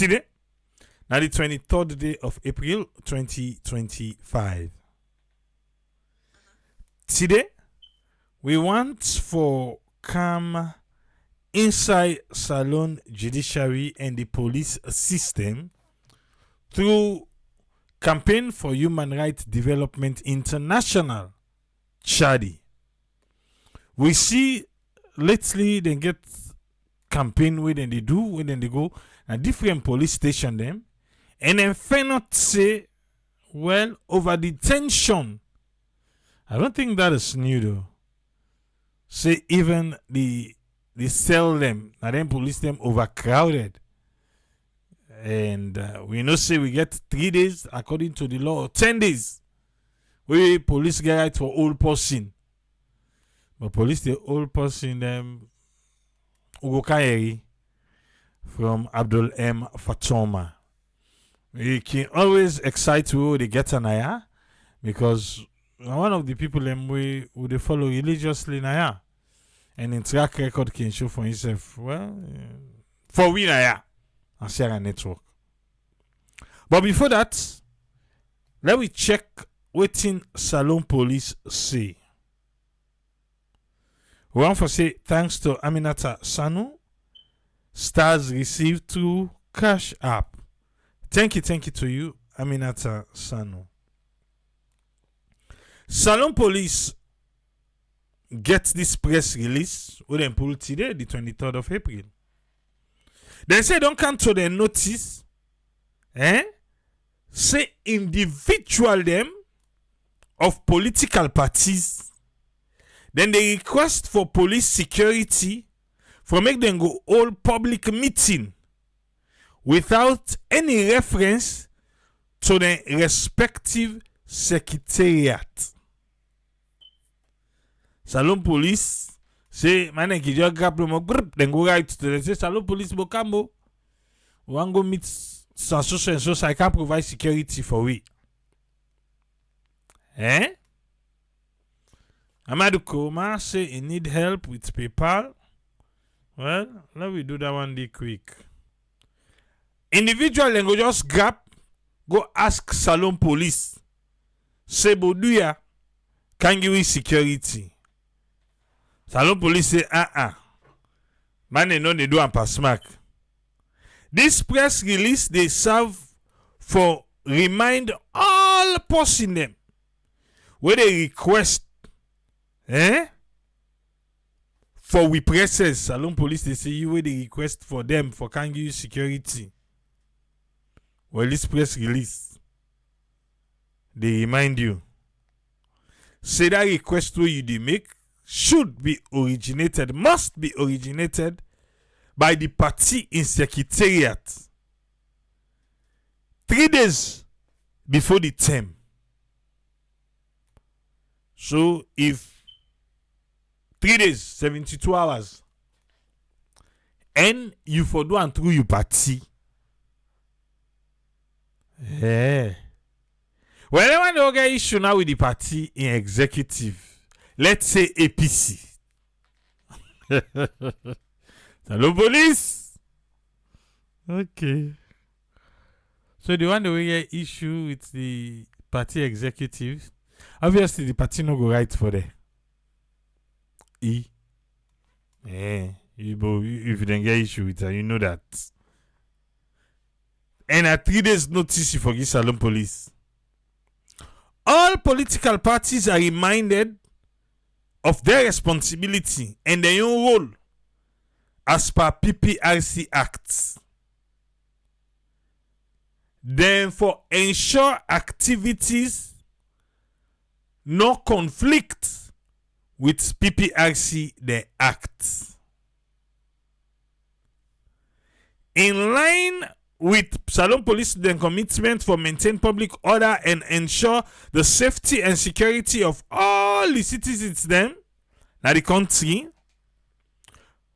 today, now the 23rd day of April 2025. Today, we want for come inside Salon judiciary and the police system through Campaign for Human Rights Development International, CHRDI. We see lately they get campaign where then they do, where then they go and different police station them, and then fair not say, well, over the tension. I don't think that is new though. Say even the cell them, and then police them overcrowded. And we know say we get 3 days according to the law, 10 days. We police get right for old person. But police the old person them Ugo from Abdul Fatoma. We can always excite who they get an aya because one of the people them we would they follow religiously naya. And in track record can show for himself, well, for we naya and share a network. But before that, let me check what in Salon Police say. We want to say thanks to Aminata Sanu. Stars received through Cash App. Thank you to you, Aminata Sanu. Salon Police get this press release with them pull today, the 23rd of April. They say don't come to the notice, say individual them of political parties. Then they request for police security for make them go hold public meeting without any reference to the respective secretariat. Salon Police say, man, you just grab them group, then go right to the say, Salon Police Bokambo. We want go meet so and so I can't provide security for we. Amadou Koma say he need help with PayPal. Well, let me do that one day quick. Individual then go just grab, go ask Salon Police. Say Boduya can give you security. Salon Police say man they know they do and pass mark. This press release they serve for remind all person them where they request for we presses. Salon Police they say you where they request for them for can give you security. Well, this press release they remind you say that request where you they make should be originated, must be originated by the party in secretariat 3 days before the term. So if 3 days, 72 hours, and you for do and through your party, whenever they get issue now with the party in executive, let's say APC. Hello, police. Okay. So the one that we get issue with the party executive, obviously the party no go right for them. If you don't get issue with her, you know that. And at 3 days notice you forget Salon Police. All political parties are reminded of their responsibility and their own role as per PPRC Acts. Then for ensure activities no conflict with PPRC the Act. In line with Salon Police then commitment for maintain public order and ensure the safety and security of all the citizens them na the country,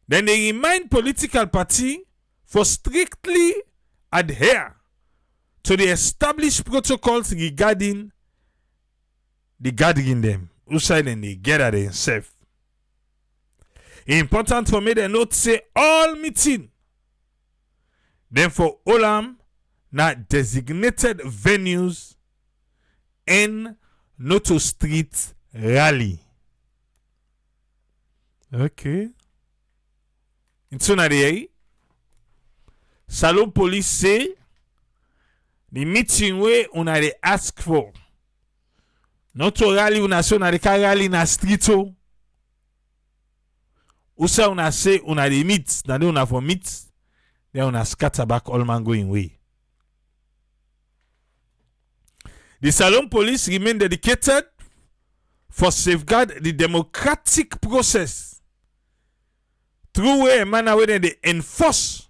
then they remind political party for strictly adhere to the established protocols regarding the gathering them, outside and they gather themselves. Important for me to note say all meeting Then for Olam, na designated venues and not to street rally. Okay. Into na de Salon Police say the meeting where una dey ask for not to rally una say una dey ka rally na street o. Usa una say una dey meet, na dey una for meet, then una scatter back all man going way. The Salon Police remain dedicated for safeguard the democratic process through a manner where they enforce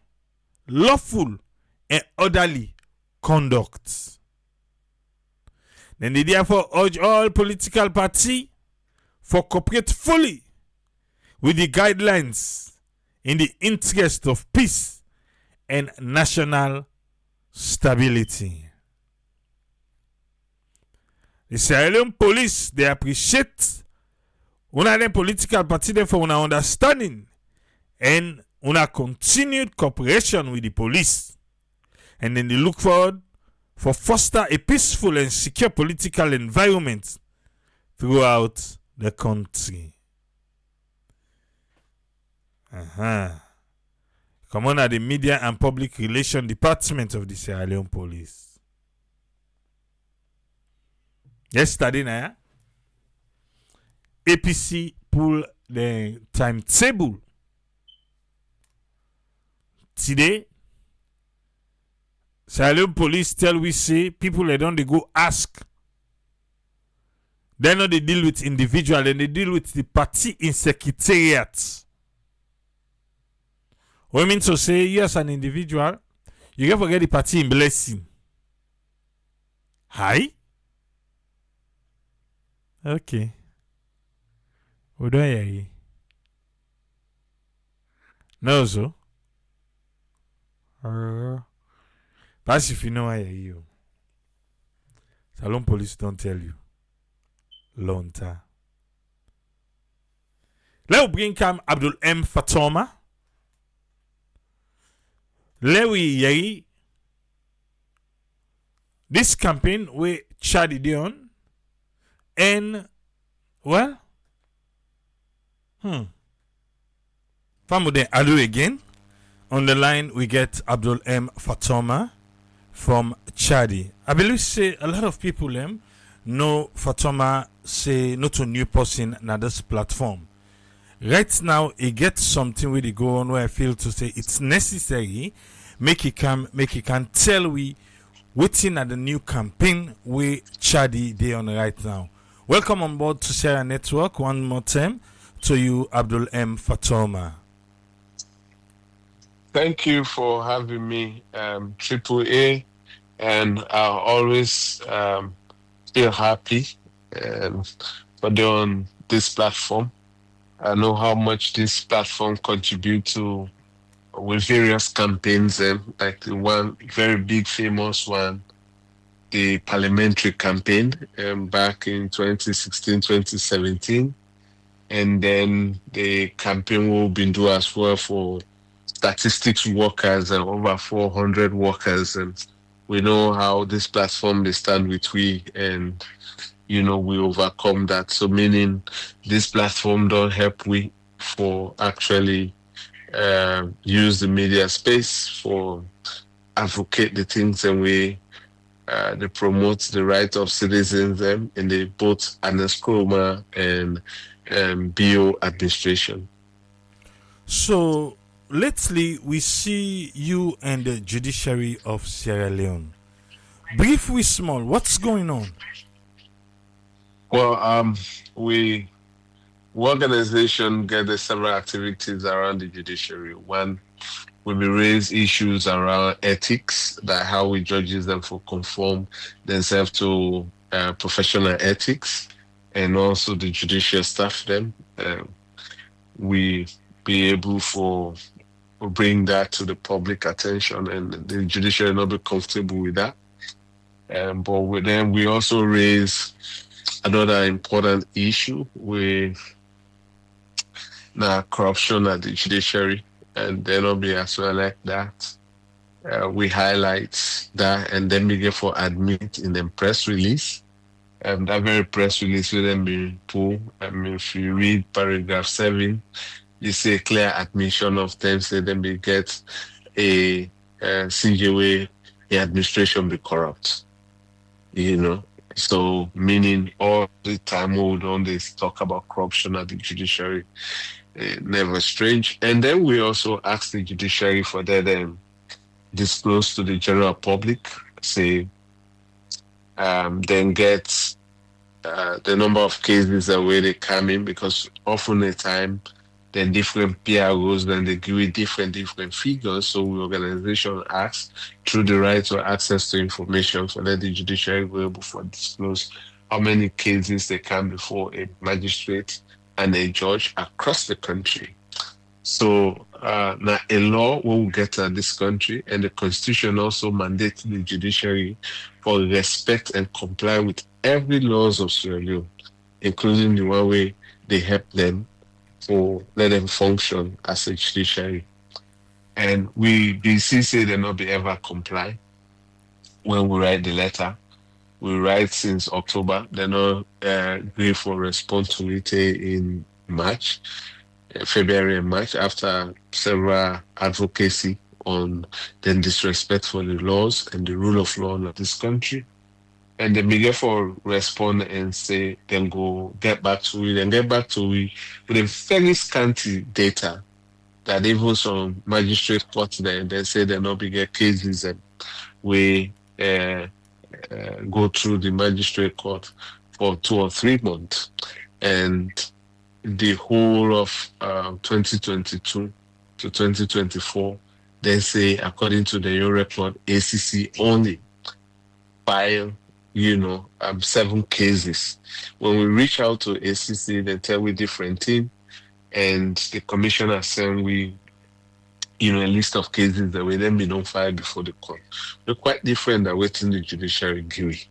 lawful and orderly conduct. Then they therefore urge all political parties for cooperate fully with the guidelines in the interest of peace and national stability. The Sierra Leone police, they appreciate una dem political party dem for una understanding and una continued cooperation with the police. And then they look forward for foster a peaceful and secure political environment throughout the country. Come on at the Media and Public Relations Department of the Sierra Leone Police. Yesterday, APC pulled the timetable. Today, Sierra Leone Police tell we say people they don't they go ask. They know they deal with individual and they deal with the party in secretariat. What mean to say yes, an individual, you can forget the party in blessing. Hi? Okay. We don't hear you. No, so. Pass if you know I hear you. Salon Police don't tell you. Long time. Let's bring come Abdul M. Fatoma. Lewi Yai. This campaign with CHRDI on. And well, Famuden Adu again. On the line we get Abdul M. Fatoma from CHRDI. I believe say a lot of people know Fatoma say not a new person na this platform. Right now he gets something where they go on where I feel to say it's necessary make he can tell we waiting at the new campaign where CHRDI they on right now. Welcome on board to Sierra Network one more time to you, Abdul M. Fatoma. Thank you for having me, Triple A, and I always feel happy for being on this platform. I know how much this platform contributes to with various campaigns, like the one very big famous one, the parliamentary campaign back in 2016, 2017. And then the campaign we've been doing as well for statistics workers and over 400 workers. And we know how this platform they stand with we and, we overcome that. So meaning this platform don't help we for actually use the media space for advocate the things and we they promote the right of citizens in the both Anascoma and BO administration. So lately we see you and the judiciary of Sierra Leone. Briefly small, what's going on? Well, we organization get several activities around the judiciary. One, we raise issues around ethics, that how we judges them for conform themselves to professional ethics, and also the judicial staff them. We be able for bring that to the public attention, and the judiciary not be comfortable with that. But with them, we also raise another important issue with corruption at the judiciary, and they not be as well like that. we highlight that, and then we get for admit in the press release. That very press release will then be pulled. I mean, if you read paragraph 7, you say clear admission of them, say then we get a CJW, the administration be corrupt, you know. So meaning all the time we would always talk about corruption at the judiciary, never strange. And then we also ask the judiciary for that disclose to the general public, say then get the number of cases that where they come in, because often the time then different PROs then they give you different figures. So the organization asks through the right to access to information for that the judiciary will able to disclose how many cases they come before a magistrate and a judge across the country. So now a law will get at this country, and the constitution also mandates the judiciary for respect and comply with every laws of Sierra Leone, including the one way they help them for let them function as a judiciary. And we BC say they not be ever comply when we write the letter. We write since October. They not agree for response to it in March. February and March, after several advocacy on the disrespect for the laws and the rule of law in this country. And then begin for respond and say, then go get back to it and get back to it with a very scanty data that even some magistrate courts there, they say they not bigger cases and we go through the magistrate court for 2 or 3 months. And the whole of 2022 to 2024, they say, according to the new report, ACC only file, 7 cases. When we reach out to ACC, they tell we different thing, and the commissioner send we, a list of cases that will then be notified before the court. They're quite different than waiting the judiciary give.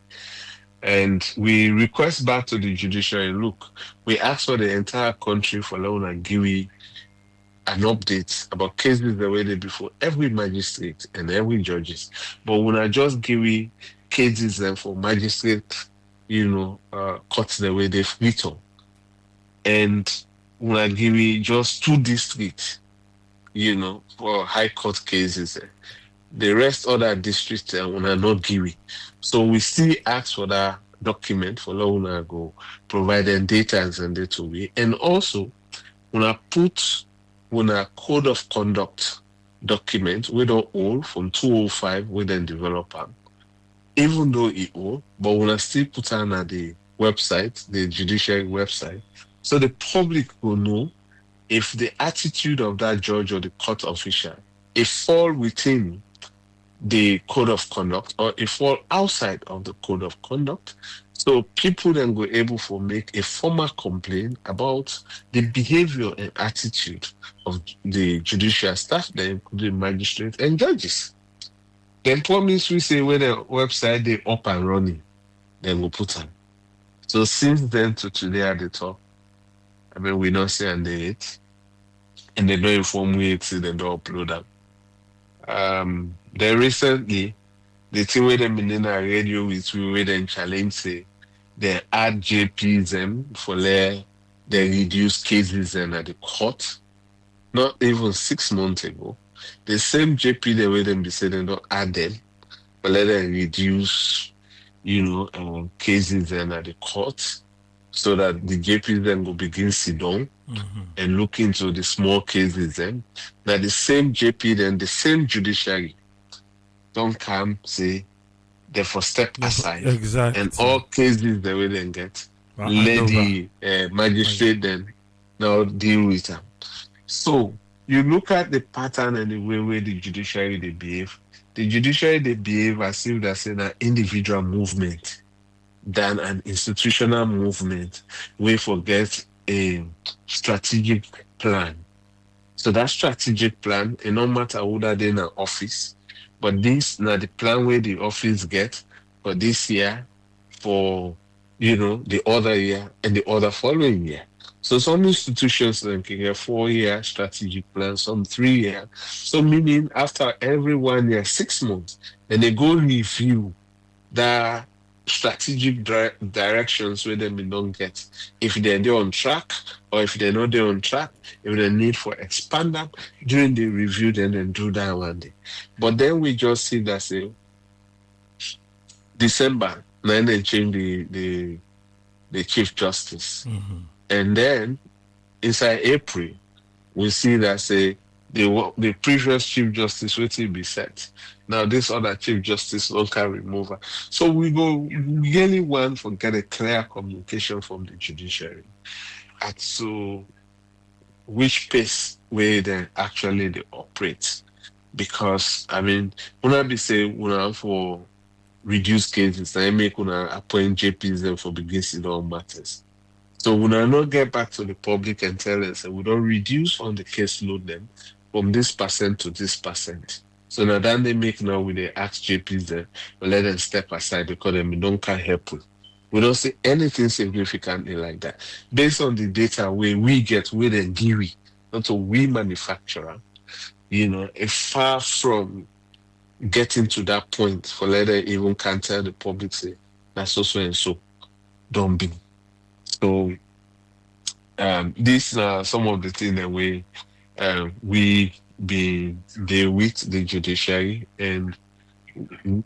And we request back to the judiciary, look, we ask for the entire country for Leone and Giwi an update about cases the way they before every magistrate and every judges. But when I just give cases and for magistrate, courts the way they've written. And when I give just 2 districts, for high court cases, the rest other districts when I not give it. So we still ask for that document for Leone go provide them data and send it to me. And also when I put when a code of conduct document we don't own from 205 we then develop them. Even though it old, but when I still put on at the website, the judiciary website, so the public will know if the attitude of that judge or the court official it fall within the code of conduct or it fall outside of the code of conduct. So people then go able to make a formal complaint about the behavior and attitude of the judicial staff, then including magistrates and judges. Then promise we say when the website they up and running, then we'll put on. So since then to today at the top, I mean we not say and they it, and they don't inform we it, they don't upload them. Then recently, the thing where them in a radio with we where then challenge say they add JPs for they reduce cases at the court. Not even 6 months ago. The same JP they where them be saying they don't add them, but let them reduce, cases at the court so that the JPs then will begin sit down and look into the small cases then. Now the same JP then, the same judiciary don't come say they for step aside. Exactly. And all cases they will then get. Let the magistrate then now deal with them. So you look at the pattern and the way where the judiciary they behave. The judiciary they behave as if that's an individual movement than an institutional movement. We forget a strategic plan. So that strategic plan, it no matter whether they're in an office, but this now the plan where the office get for this year, for the other year and the other following year. So some institutions then can get 4-year strategic plan, some 3-year. So meaning after every 1 year, 6 months, then they go review the strategic directions where them don't get. If they're on track or if they're not there on track, if they need for expand them during the review, then do that one day. But then we just see that say December, then they change the Chief Justice. And then inside April, we see that say the previous Chief Justice will be set. Now this other Chief Justice don't can remove her. So we really want to get a clear communication from the judiciary as to which pace way they actually they operate. Because I mean, when I be say when for reduce cases, I make una appoint JPs them for begins in all matters. So when I not get back to the public and tell us that we don't reduce on the caseload then from this percent to this percent. So now then they make now with the ask JPs then we let them step aside because they don't can help with. We don't see anything significantly like that. Based on the data we get with the GIRI, not a we manufacturer, it's far from getting to that point for later even can tell the public say that's so and so don't be. So these are some of the things that we be deal with the judiciary and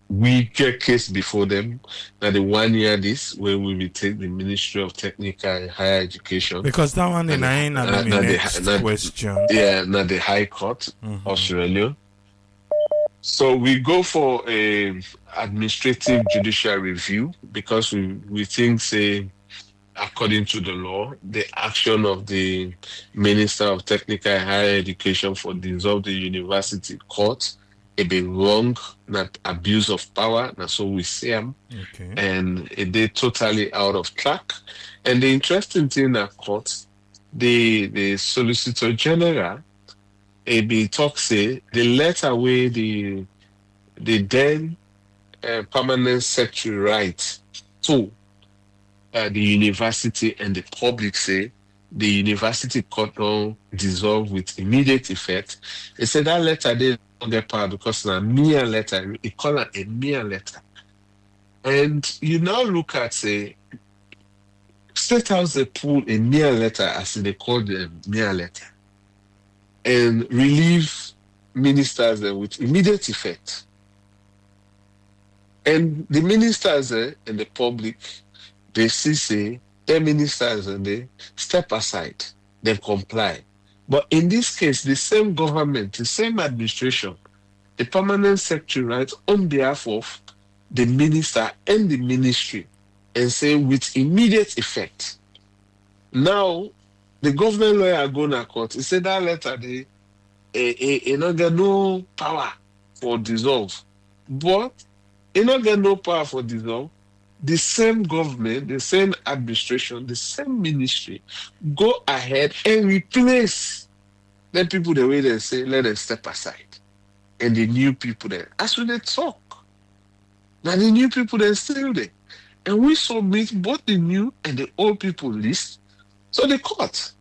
we get case before them. Now the 1 year this where we will take the Ministry of Technical and Higher Education. Because that one in I next question. Yeah, now the High Court, Australia. So we go for a administrative judicial review because we think say according to the law, the action of the Minister of Technical and Higher Education for dissolve the university court, it be wrong, not abuse of power, and so we see them, and they totally out of track. And the interesting thing that court, the Solicitor General, it be talk say the letter where the then permanent secretary write to the university and the public say the university court don't dissolve with immediate effect. They said that letter they don't get power because it's a mere letter. It call it a mere letter. And you now look at say State House they pull a mere letter as they call the mere letter and relieve ministers with immediate effect. And the ministers and the public they see say their ministers and they step aside, they comply. But in this case, the same government, the same administration, the permanent secretary writes on behalf of the minister and the ministry and say with immediate effect. Now, the government lawyer go to court. He said that letter they not get no power for dissolve, but he not get no power for dissolve. The same government, the same administration, the same ministry go ahead and replace the people the way they say, let them step aside. And the new people there. As when they talk. Now the new people they're still there. And we submit both the new and the old people list to the court.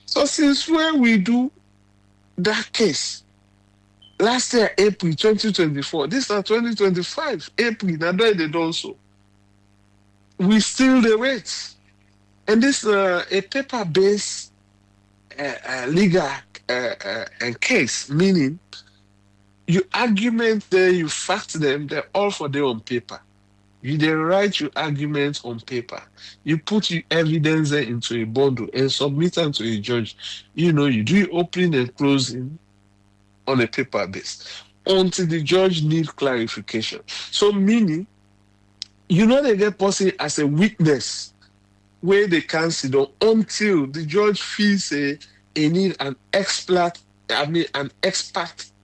So since when we do that case, last year, April 2024, this is 2025, April, now they done so. We still the rates. And this a paper-based legal case, meaning you argument there, you fact them, they're all for them on paper. You then write your arguments on paper. You put your evidence there into a bundle and submit them to a judge. You do your opening and closing on a paper base until the judge needs clarification. So meaning, they get person as a witness where they can sit down until the judge feels they need an expert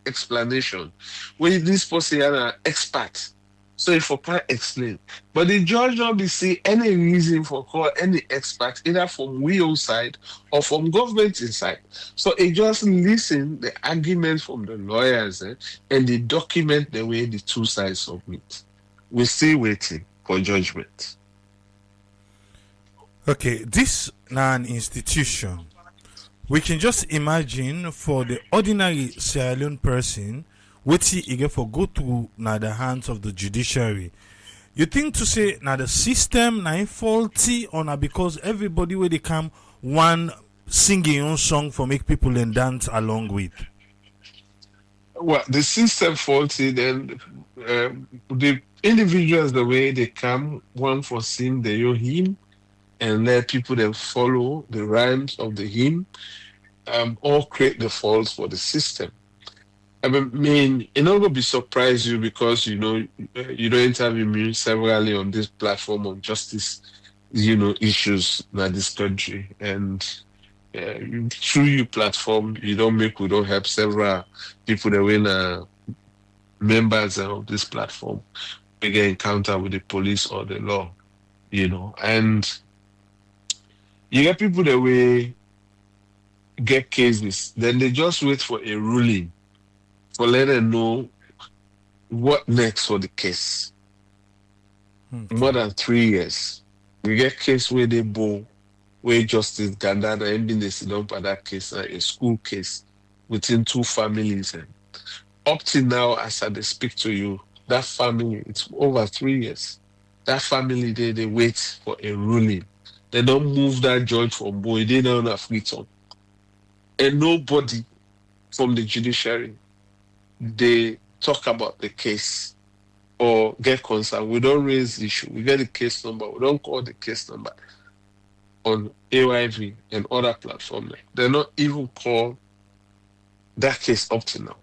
explanation. Where this person is an expert. So if I can explain. But the judge don't be see any reason for call any expert, either from we own side or from government inside. So it just listen the arguments from the lawyers and the document the way the two sides submit. We're still waiting for judgment. Okay, this now an institution. We can just imagine for the ordinary Sierra Leone person, wetin e get for go through na the hands of the judiciary. You think to say na the system na im faulty or na because everybody wey dey come one sing im own song for make people then dance along with. Well, the system faulty, then the individuals, the way they come, one for sing the your hymn and let people then follow the rhymes of the hymn, all create the faults for the system. I mean, it not gonna be surprise you because you don't interview me severally on this platform on justice, issues in this country, and through your platform, we don't help several people that win members of this platform. We get encounter with the police or the law, and you get people that we get cases, then they just wait for a ruling for let them know what next for the case. More Okay. than 3 years. We get case where they bow, where justice gathered and been they sit down for that case, a school case within two families. And up till now, as I speak to you, that family, it's over 3 years. That family, they wait for a ruling. They don't move that judge from boy, they don't have freedom. And nobody from the judiciary, they talk about the case or get concerned. We don't raise the issue. We get the case number. We don't call the case number on AYV and other platforms. They're not even call that case up to now.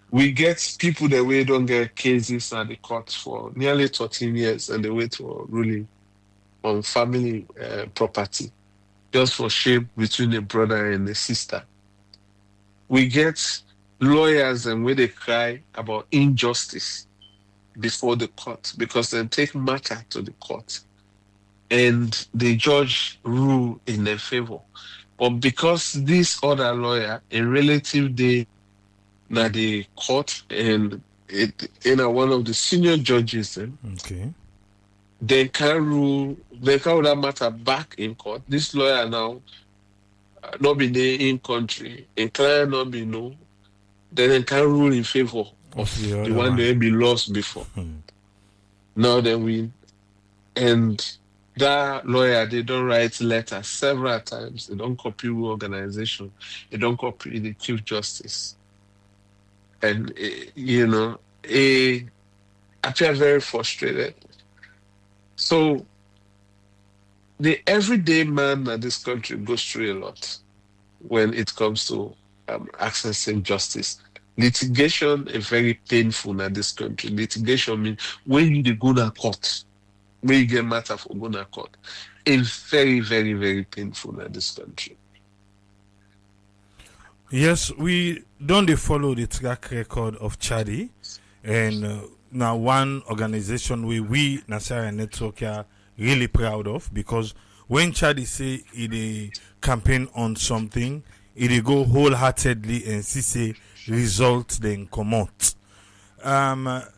We get people that we don't get cases at the court for nearly 13 years and they wait for ruling on family property just for shame between a brother and a sister. We get lawyers and where they cry about injustice before the court because they take matter to the court and the judge rule in their favor. But because this other lawyer, a relative, they now the court and one of the senior judges, Okay. they can rule, they can rule that matter back in court. This lawyer now not be there in country, a client not be no, then they can rule in favor Of the of the other one one. they be lost before. Now they win. And that lawyer, they don't write letters several times. They don't copy organization. They don't copy the Chief Justice. And, he appear very frustrated. So the everyday man in this country goes through a lot when it comes to accessing justice. Litigation is very painful in this country. Litigation means when you dey go to court, when you get matter for going to court, it's very, very, very painful in this country. Yes, we don't dey follow the track record of CHRDI, and now one organization we Nasara Network are really proud of because when CHRDI say it a campaign on something, it dey go wholeheartedly and see say result then come out.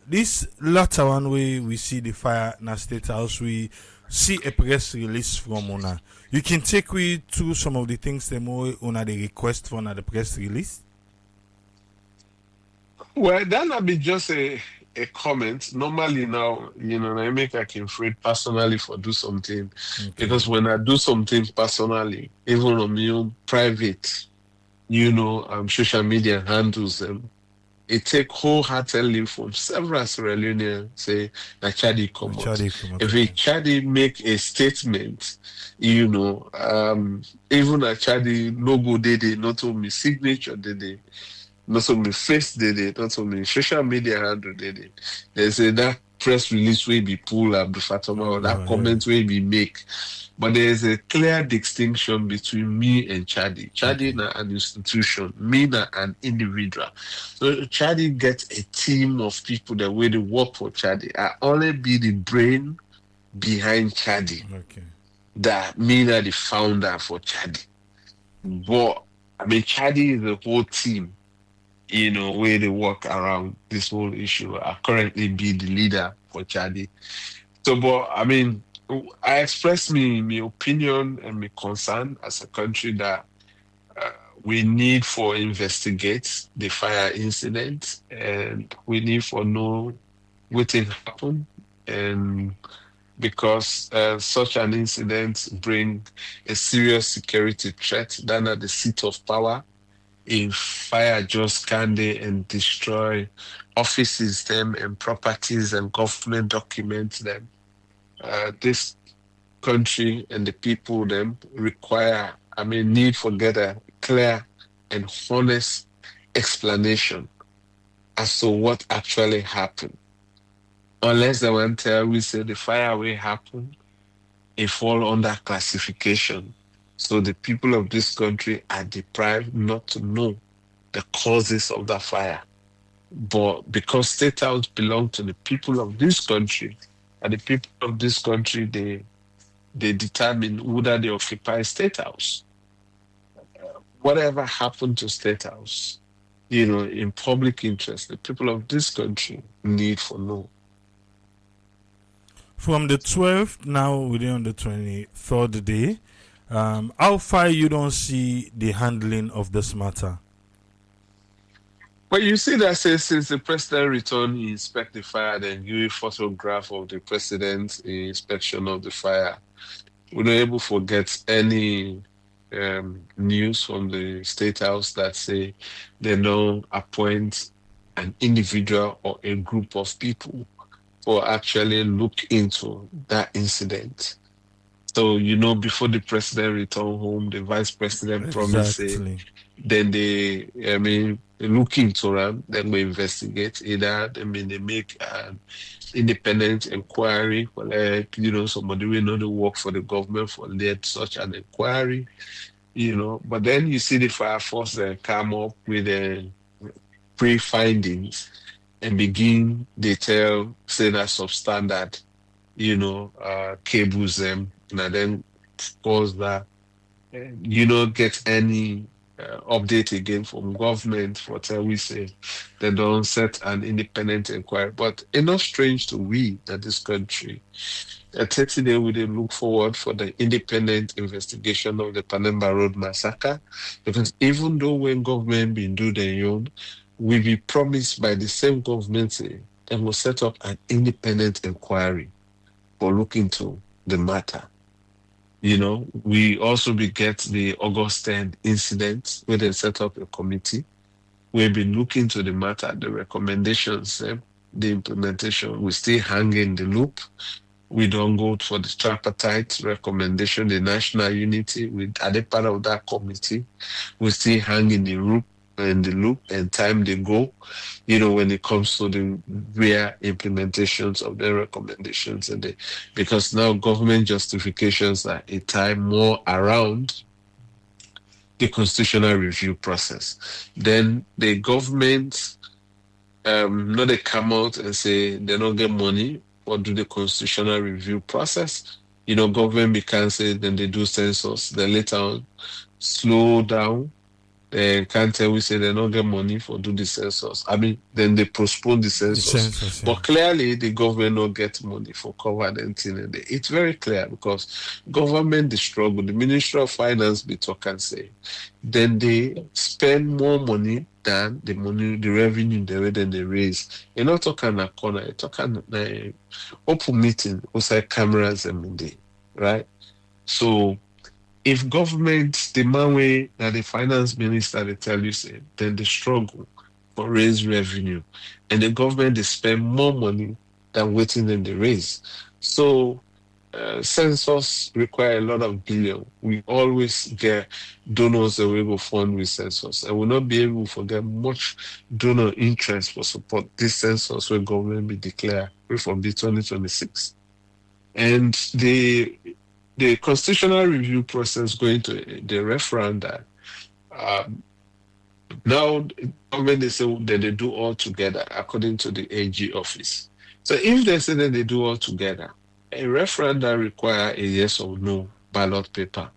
This latter one way we see the fire na state house, we see a press release from una. You can take we through some of the things them way una the request for na the press release. Well, that might be just a comment. Normally now, I make I can afraid personally for do something. Okay. Because when I do something personally, even on my own private, social media handles them. It take wholeheartedly from several Sierra Leoneans say that Chadi come out. CHRDI come out, If a okay. Chadi make a statement, even a Chadi logo did it, not only signature did it, not only face did it, not only social media handle did it. There's that press release will be pulled up the Fatoma or that Oh, yeah. comment will be make. But there is a clear distinction between me and Chadi. Chadi Okay. na an institution, me na an individual. So Chadi gets a team of people that will work for Chadi. I only be the brain behind Chadi. Okay. That me na the founder for Chadi. But I mean Chadi is the whole team, where they work around this whole issue. I currently be the leader for Chadi. So but I mean I express my opinion and my concern as a country that uh, we need for investigate the fire incident, and we need for know what happened, and because such an incident bring a serious security threat than at the seat of power. If fire just can they and destroy offices them and properties and government documents them. This country and the people them require, I mean, need for get a clear and honest explanation as to what actually happened. Unless they want to tell we say the fire will happen, it fall under classification. So the people of this country are deprived not to know the causes of the fire. But because state house belong to the people of this country, and the people of this country they determine whether they occupy state house. Whatever happened to state house, in public interest, the people of this country need for know. From the 12th, now we're on the 23rd day. How far you don't see the handling of this matter? But you see that says since the president returned, he inspect the fire, then give a photograph of the president's inspection of the fire. We're not able to get any news from the state house that say they don't appoint an individual or a group of people for actually look into that incident. So, before the president returned home, the vice president promised, say, Exactly. then they look into them, then we investigate either, they make an independent inquiry for like, somebody will know the work for the government for lead such an inquiry, but then you see the fire force come up with a pre-findings and begin they tell say that substandard cables them and then cause that you don't get any update again from government for tell we say they don't set an independent inquiry. But enough strange to we that this country 30 day we did look forward for the independent investigation of the Panemba Road massacre, because even though when government been do their own, we be promised by the same government say and will set up an independent inquiry for looking into the matter. We also be get the August 10th incident where they set up a committee. We've been looking to the matter, the recommendations, the implementation. We still hang in the loop. We don't go for the tripartite recommendation, the national unity. We are the part of that committee. We still hang in the loop, and time they go. When it comes to the real implementations of the recommendations, because now government justifications are a time more around the constitutional review process. Then the government no, they come out and say they don't get money or do the constitutional review process. Government be cancelled, then they do census. Then later on, slow down. They can't tell we say they don't get money for do the census. I mean, then they postpone the The census. census, yeah. But clearly, the government don't get money for cover the thing. And it's very clear because government the struggle. The Ministry of Finance be talk and say, then they spend more money than the money, the revenue they raise. You're not talking a corner. You're talking open meeting outside cameras and day, right? So if government the man way that the finance minister they tell you say, then they struggle for raise revenue, and the government they spend more money than waiting in the raise. So census require a lot of billion. We always get donors that we will fund with census, and we'll not be able to get much donor interest for support this census when government be declare from the 2026. And the constitutional review process going to the referenda. Um, Now, government they say that they do all together according to the AG office. So if they say that they do all together, a referendum require a yes or no ballot paper,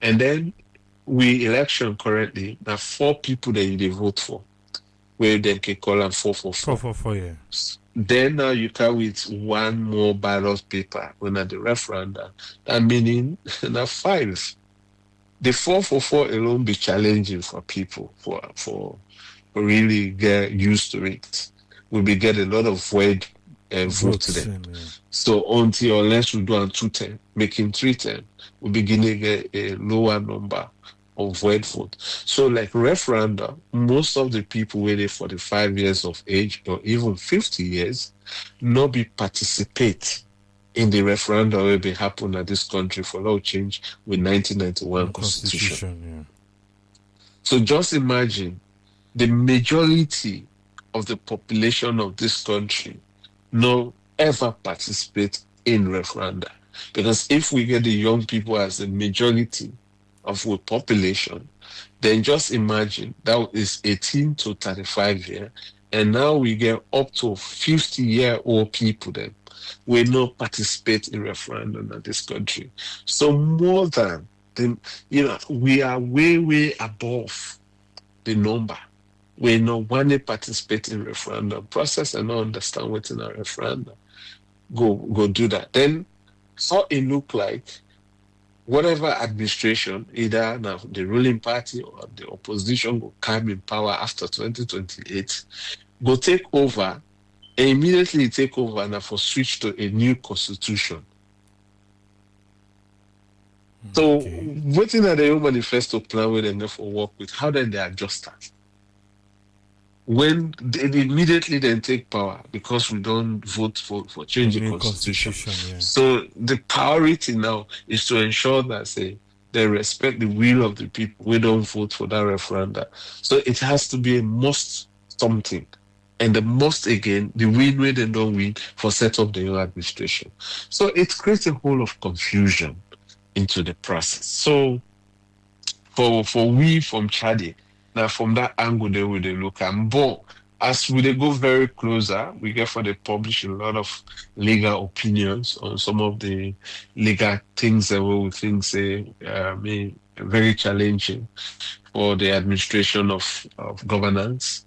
and then we election currently now four people that they vote for, where they can call them 444. 444, yeah. Then now you come with one more ballot paper when at the referendum. That meaning now five. The 444 alone be challenging for people for really get used to it. We be get a lot of void vote Votes then. and yeah. So until unless we do on 210, making 310, we begin to get a lower number of void vote. So like referendum, most of the people waiting for the 5 years of age or even 50 years not be participate in the referendum will be happen at this country for law change with 1991 constitution. Constitution, So just imagine the majority of the population of this country no ever participate in referenda. Because if we get the young people as the majority of our population, then just imagine that is 18 to 35 years. And now we get up to 50-year-old people then will not participate in referendum in this country. So more than the, we are way, way above the number. We no want to participate in referendum process and not understand what's in a referendum. Go do that. Then how it look like whatever administration, either now the ruling party or the opposition will come in power after 2028, go take over and immediately take over and for switch to a new constitution. So waiting at the new manifesto plan where they for work with, how then they adjust that? When they immediately then take power because we don't vote for changing the constitution. Yeah. So the priority now is to ensure that say they respect the will of the people. We don't vote for that referendum. So it has to be a must something. And the must again, the win where they don't win for set up the new administration. So it creates a whole of confusion into the process. So for we from CHRDI, now from that angle they will look at. But as we they go very closer, we get for they publish a lot of legal opinions on some of the legal things that we would think say very challenging for the administration of governance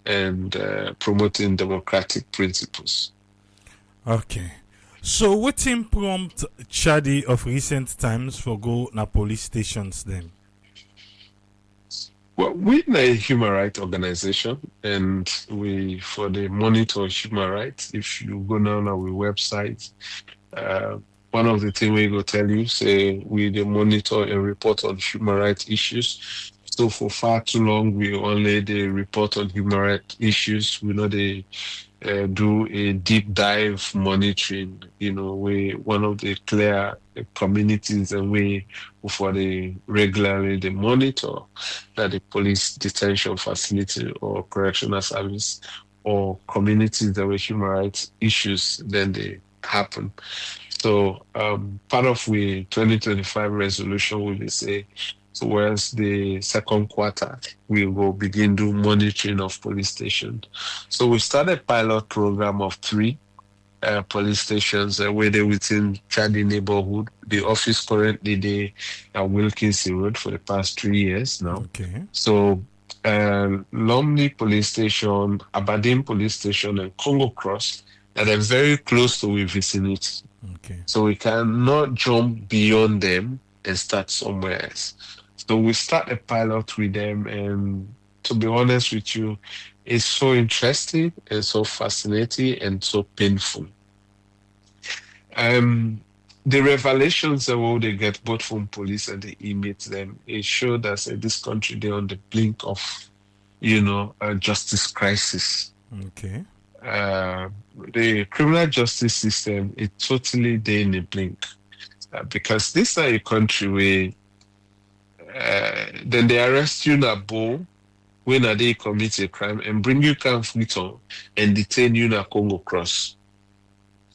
and promoting democratic principles. Okay. So what prompt CHRDI of recent times for go na police stations then? Well, we're a human rights organization, and we for the monitor human rights. If you go now on our website, one of the things we go tell you say we the monitor and report on human rights issues. So for far too long, we only the report on human rights issues. We know they do a deep dive monitoring. We one of the clear communities and we for the regularly the monitor that the police detention facility or correctional service or communities that were human rights issues then they happen. So part of we 2025 resolution will be say towards the second quarter, we will begin do monitoring of police stations. So we started a pilot program of 3 police stations where they within CHRDI neighborhood. The office currently they are Wilkinson Road for the past 3 years now. Okay. So Lumley Police Station, Aberdeen Police Station, and Congo Cross that are very close to we vicinity. Okay. So we cannot jump beyond them and start somewhere else. So we start a pilot with them, and to be honest with you, it's so interesting and so fascinating and so painful. The revelations that what they get both from police and the inmates them, it showed us that this country they're on the blink of, a justice crisis. Okay. The criminal justice system is totally there in the blink because this is a country where then they arrest you in a bowl when they commit a crime and bring you Camp Freetown and detain you in a Congo Cross.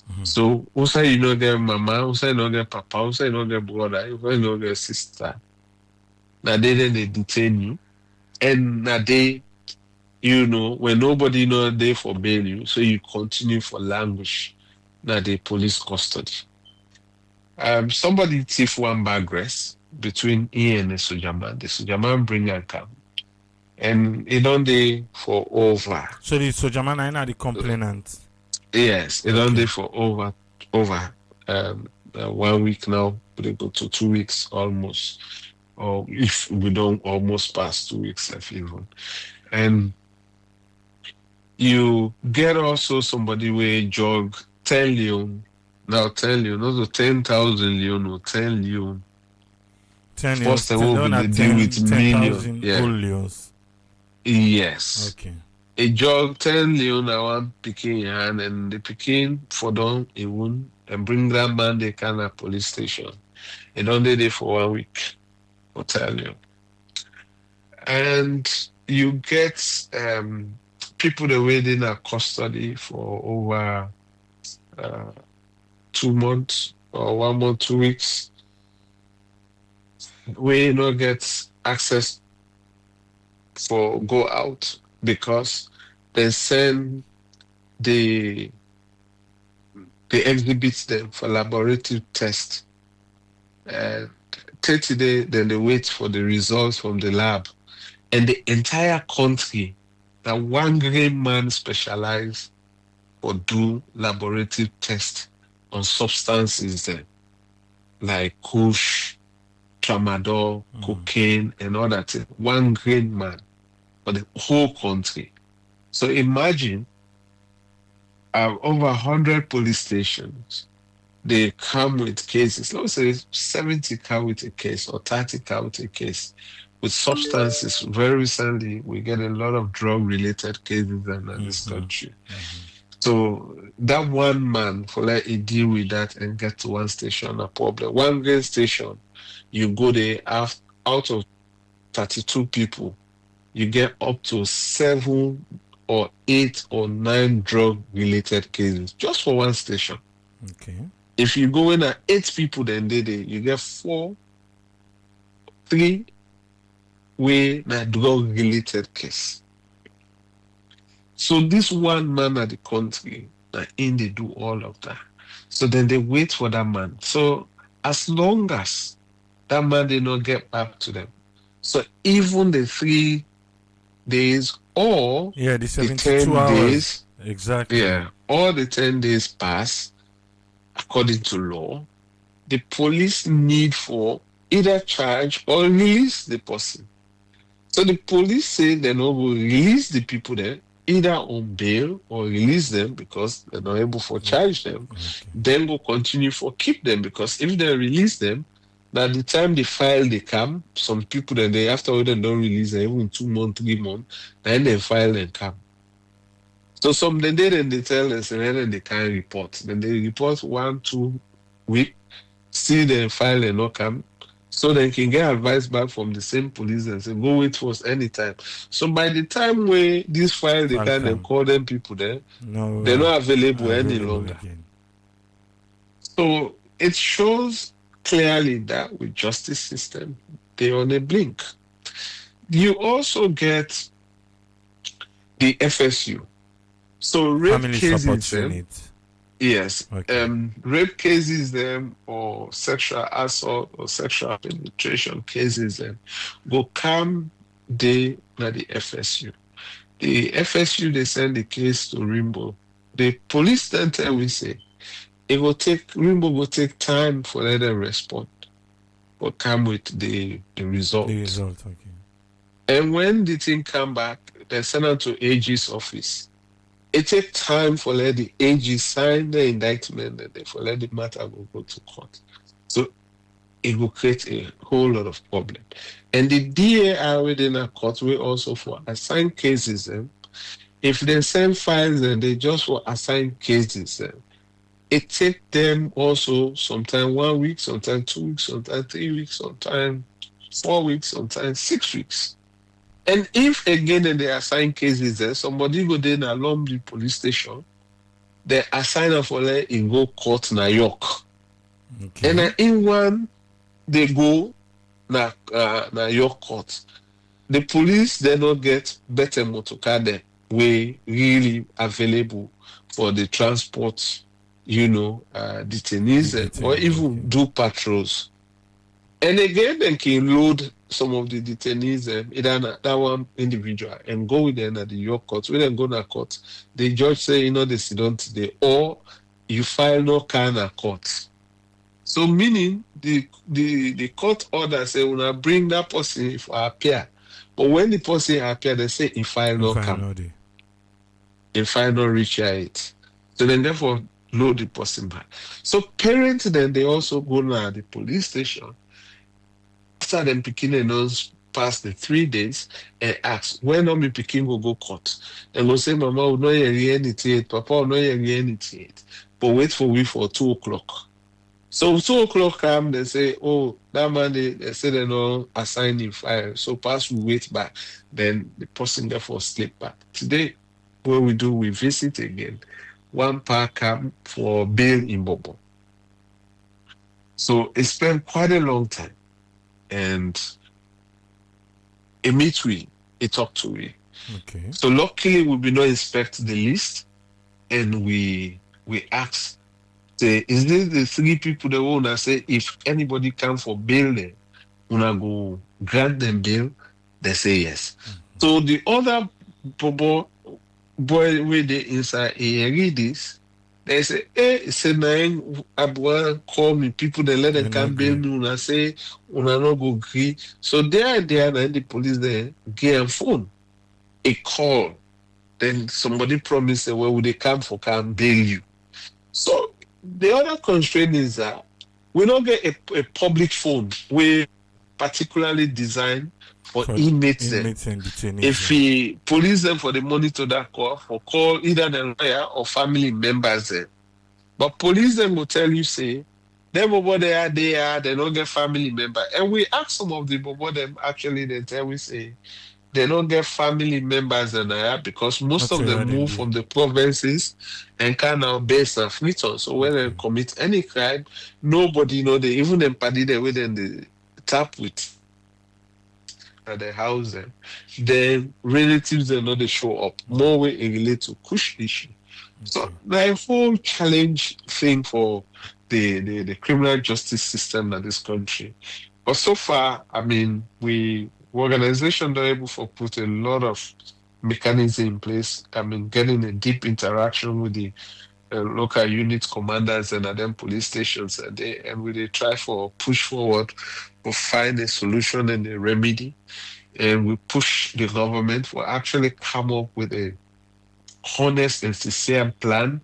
Mm-hmm. So also their mama, also their papa, also their brother, also their sister. Now then they detain you, and now they, when nobody they for bail you, so you continue for language. Now the police custody. Somebody thief one bag rest between he and the sojaman. The sojaman bring and come. And it don't they for over. So the sojaman are the complainant. Yes, it on Okay. there for over 1 week now. We go to 2 weeks almost, or if we don't almost pass 2 weeks, if even. And you get also somebody where jog 10 leon. Now 10 leon, not the 10,000 leon or 10 leon. 10 First leons. time The we'll one be at deal with 10 million. 10,000 Yeah. old leons. Yes. Okay. A jog 10 leon I want picking your hand and the picking for down a wound and bring that man they can at police station. It don't dey there for 1 week, I'll tell you. And you get people that wait in a custody for over uh, 2 months or 1 month, 2 weeks, we not get access for go out because they send the exhibits them for laboratory test. And 30 days, then they wait for the results from the lab. And the entire country, that one great man specialized for do laboratory test on substances like kush, tramadol, cocaine, and all that. One great man for the whole country. So imagine over 100 police stations. They come with cases. Let's say 70 come with a case or 30 come with a case with substances. Very recently, we get a lot of drug-related cases in this country. So that one man for like he deal with that and get to one station a problem. One great station, you go there out of 32 people, you get up to 7 or 8 or 9 drug-related cases just for one station. Okay. If you go in at 8 people, then you get 3 way na drug related case. So this one man at the country, in they do all of that. So then they wait for that man. So as long as that man did not get back to them, so even the 3 days or Yeah, the the 72 10 hours. days, Exactly. yeah, all the 10 days pass according to law, the police need for either charge or release the person. So the police say they no will release the people there either on bail or release them because they're not able for charge them. Okay. Then go continue for keep them because if they release them, by the time they file they come, some people that they after they don't release them even 2 months, 3 months, then they file and come. So some they did and they tell us and then they can't report. Then they report 1, 2 week see them file and not come. So they can get advice back from the same police and say, go wait for us anytime. So by the time where this file they can and Falcon. call them people there, No they're not available any available longer. again. So it shows clearly that with justice system, they're on a blink. You also get the FSU. So rape Family cases, support unit. yes, Okay. rape cases them or sexual assault or sexual penetration cases them go come the FSU. The FSU they send the case to Rimbo. The police then tell we say it will take Rimbo will take time for them to respond or come with the The result. result. Okay. And when the thing come back, they send it to AG's office. It takes time for let the AG sign the indictment and then for let the matter go to court. So it will create a whole lot of problem. And the DA are within a court will also for assign cases. If they send files and they just for assign cases, it take them also sometimes 1 week, sometimes 2 weeks, sometimes 3 weeks, sometimes 4 weeks, sometimes 6 weeks. And if again and they assign cases, somebody go then along the police station, they assign her for let in go court na York. And Okay. in one they go na York court. The police they not get better motor car there way really available for the transport, The detainees or detainees. Okay. even do patrols. And again, they can load some of the detainees, either that one individual, and go with them at the York court. When they go to court, the judge say, they sit down today, or you file no kind of court. So meaning the court order say, when I bring that person for appear, but when the person appear, they say, if file In no come, final day. if file no reach it. So then therefore load the person back. So parents then they also go now the police station after them picking announced past the 3 days and ask when not me picking will go court and go say mama will not hear anything, papa will not hear anything, but wait for we for 2 o'clock. So 2 o'clock come, they say, oh, that man they say they don't assign him file. So pass we wait back. Then the person therefore sleep back. Today, what we do, we visit again. One park come for bail in Bobo. So it spent quite a long time. And a meet we, a talk to we. Okay. So luckily we be not inspect the list and we ask, say, is this the 3 people that wanna say if anybody come for bail then wanna go grant them bail? They say yes. So the other boy with the inside he read this. They say, hey, say nine Abdul call me people, they let them You're not come bail agree. me, una say una no go agree. So there, and the police there get a phone, a call. Then somebody promised say, well, will they come bail you? So the other constraint is that we don't get a public phone we particularly designed for For inmates there. inmates and detainees. If he police them for the money to that call, for call either the lawyer or family members there. But police them will tell you, say, them over there, they don't get family member. And we ask some of the over them actually, they tell we say they don't get family members and because most What's of your them move RND? from the provinces and kind of based on Fleeton. So when they Okay. commit any crime, nobody know they even empathy they within the tap with at the house them. Then relatives they know they show up. More way it relate to kush issue. So Okay. the whole challenge thing for the criminal justice system in this country. But so far, I mean, we organization are able to put a lot of mechanism in place. I mean, getting a deep interaction with the local unit commanders and at them police stations, and we they try for push forward to find a solution and a remedy. And we push the government for actually come up with a honest and sincere plan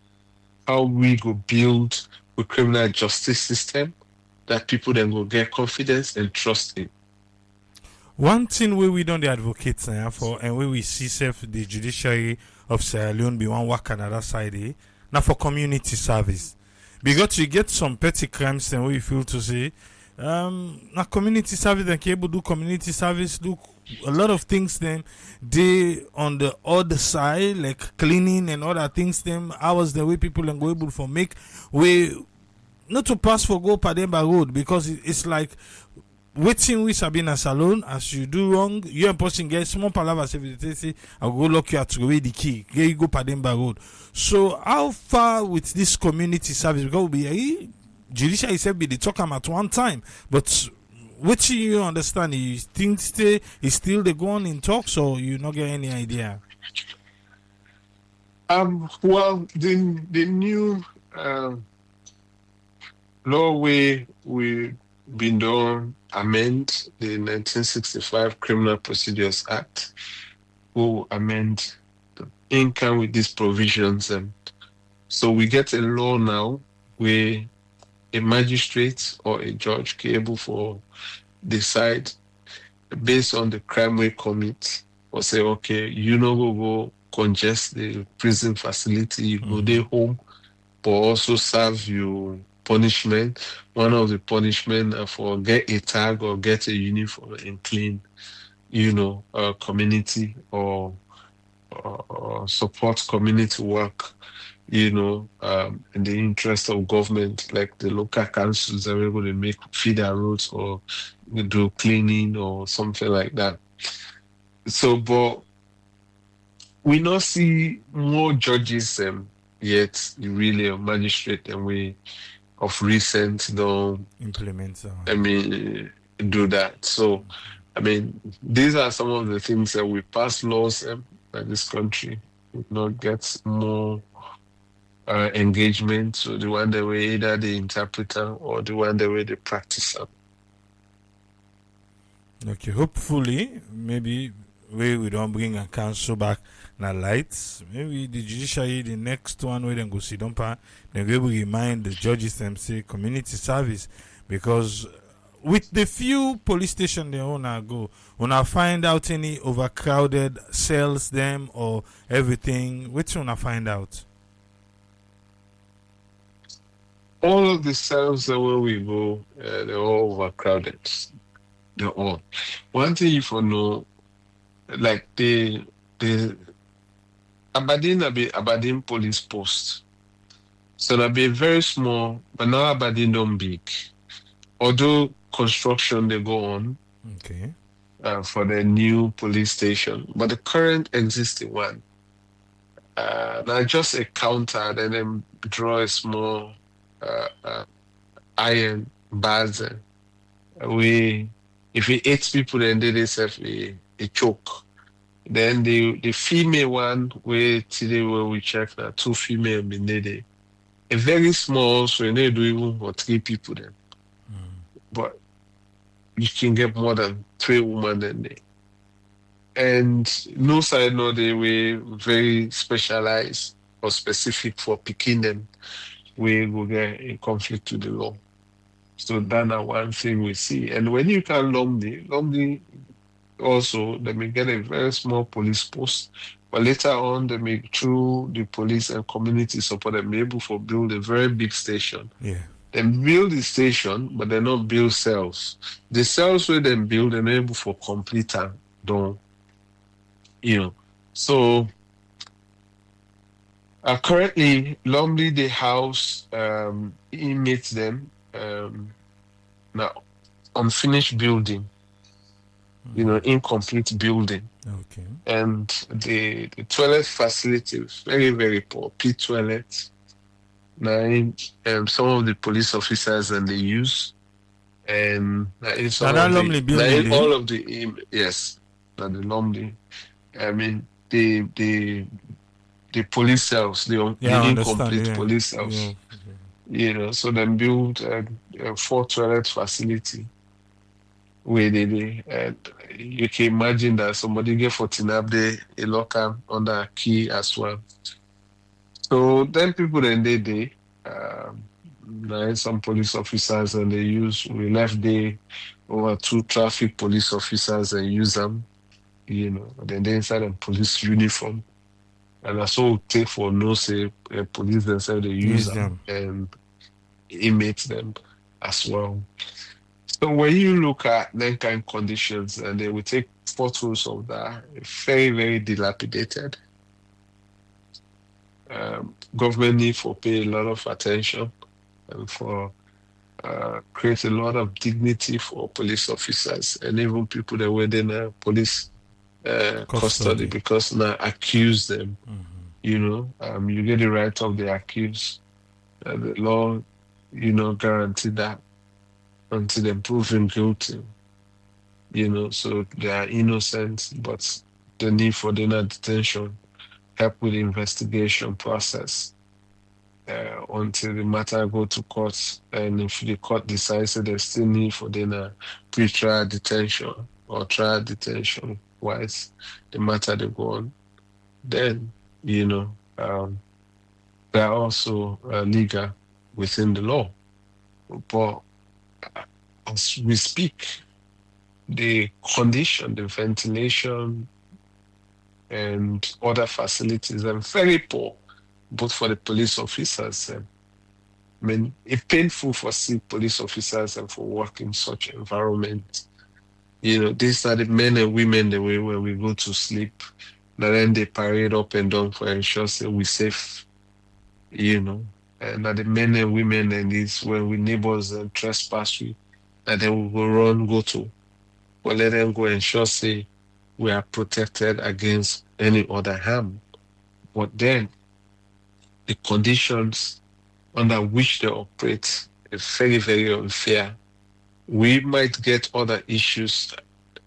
how we go build a criminal justice system that people then will get confidence and trust in. One thing where we don't advocate for and where we see self the judiciary of Sierra Leone be one work another side now for community service. Because you get some petty crimes and we feel to say now community service and able do community service do a lot of things then they on the other side like cleaning and other things them hours the way people and go able for make way not to pass for go Pademba Road because it's like waiting with Sabina Salon as you do wrong, you and person get small palaver say I'll go lock you out to away the key. Here you go Pademba Road. So how far with this community service because we be judicial said be the talk at one time, but what you understand you think stay is still the go on in talks or you not get any idea? Well, the new law we been done amend the 1965 Criminal Procedures Act, will amend the income with these provisions, and so we get a law now where a magistrate or a judge can able for decide based on the crime we commit or say, okay, you know go congest the prison facility, you go there home, but also serve your punishment. One of the punishment for get a tag or get a uniform and clean, community or support community work, in the interest of government, like the local councils are able to make feed our roads or do cleaning or something like that. So, but we not see more judges yet, really, or magistrate, and we of recent, though. Implement I mean, do that. So, I mean, these are some of the things that we pass laws that this country would not get more engagement. So the one that way either the interpreter or the one that way the practicer. Okay, hopefully, maybe we don't bring a council back na lights. Maybe the judiciary, the next one where they go sit down, they will remind the judges them say community service because with the few police station they wanna go, wanna find out any overcrowded cells them or everything. Which wanna find out? All of the cells that where we go, they're all overcrowded. They're all. One thing you for know, like the Aberdeen police post. So that be very small, but now Aberdeen don't big. Although construction they go on Okay. for the new police station, but the current existing one, now just a counter, then draw a small iron bars. We if we 8 people, then they serve a choke. Then the female one where today where we check now 2 female been there. A very small, so you need to do even for 3 people then. But you can get more than 3 women in there. And no side no they were very specialized or specific for picking them we will get in conflict with the law. So that's one thing we see. And when you can Lumley also they may get a very small police post, but later on they may through the police and community support them able for build a very big station. Yeah. They build the station, but they not build cells. The cells where they build, they're able for complete and done. So currently, Lumley they house inmates them now unfinished building, incomplete building. Okay. And the toilet facility is very, very poor. Pit toilet. Now, some of the police officers and they use, and in some That of Lumley the, building all there. of the, yes, that the Lumley. I mean, the police cells, Yeah, the I understand. incomplete Yeah. police Yeah. cells, so then build a 4 toilet facility where and you can imagine that somebody get 14 up there, a locker under a key as well. So then people then now some police officers and they we left there over 2 traffic police officers and use them, then they inside a police uniform. And that's all it take for no say police themselves they use Use them them. and inmate them as well. So when you look at then kind conditions and they will take photos of that, very, very dilapidated. Government need for pay a lot of attention and for create a lot of dignity for police officers and even people that were in police custody Custody. because now accuse them. You get the right of the accused. The law, guarantee that until they're proven guilty. So they are innocent, but the need for dinner detention help with the investigation process until the matter go to court. And if the court decides that there's still need for dinner pre-trial detention or trial detention, wise the matter they go on, then they are also legal within the law. But as we speak, the condition, the ventilation, and other facilities are very poor, both for the police officers. I mean, it's painful for see police officers and for work in such environment. These are the men and women the way when we go to sleep. And then they parade up and down for ensure that we safe. And that the men and women and these when we neighbors and trespass we, and then we will run go to. Well, let them go ensure say we are protected against any other harm. But then the conditions under which they operate is very, very unfair. We might get other issues,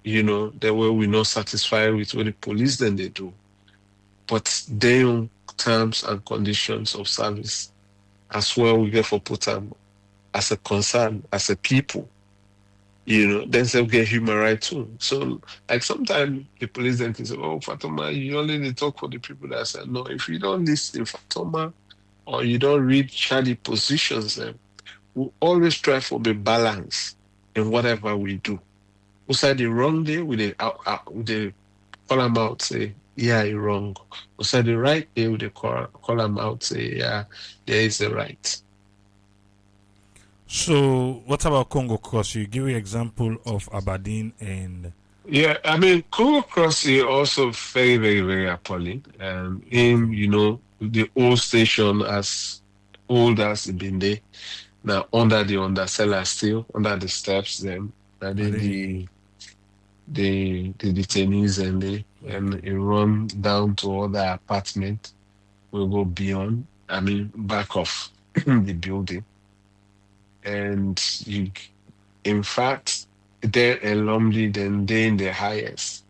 the way we're not satisfied with what the police then they do. But their own terms and conditions of service as well we get for put them as a concern, as a people, then they'll get human rights too. So like sometimes the police then can say, oh Fatoma, you only need to talk for the people that said no. If you don't listen Fatoma or you don't read Charlie positions, then we always try for the balance in whatever we do. Who said the wrong day, we call them out, say, yeah, you're wrong. Who said the right day, we call them out, say, yeah, there is a right. So, what about Congo Cross? You give an example of Aberdeen and Yeah, I mean, Congo Cross is also very, very, very appalling. okay, The old station as old as it been there. Now under the underseller still, under the steps, then I are did they the detainees and okay? it run down to other apartment. Will go beyond. I mean, back of the building, and you, in fact, their alumni then they in the highest.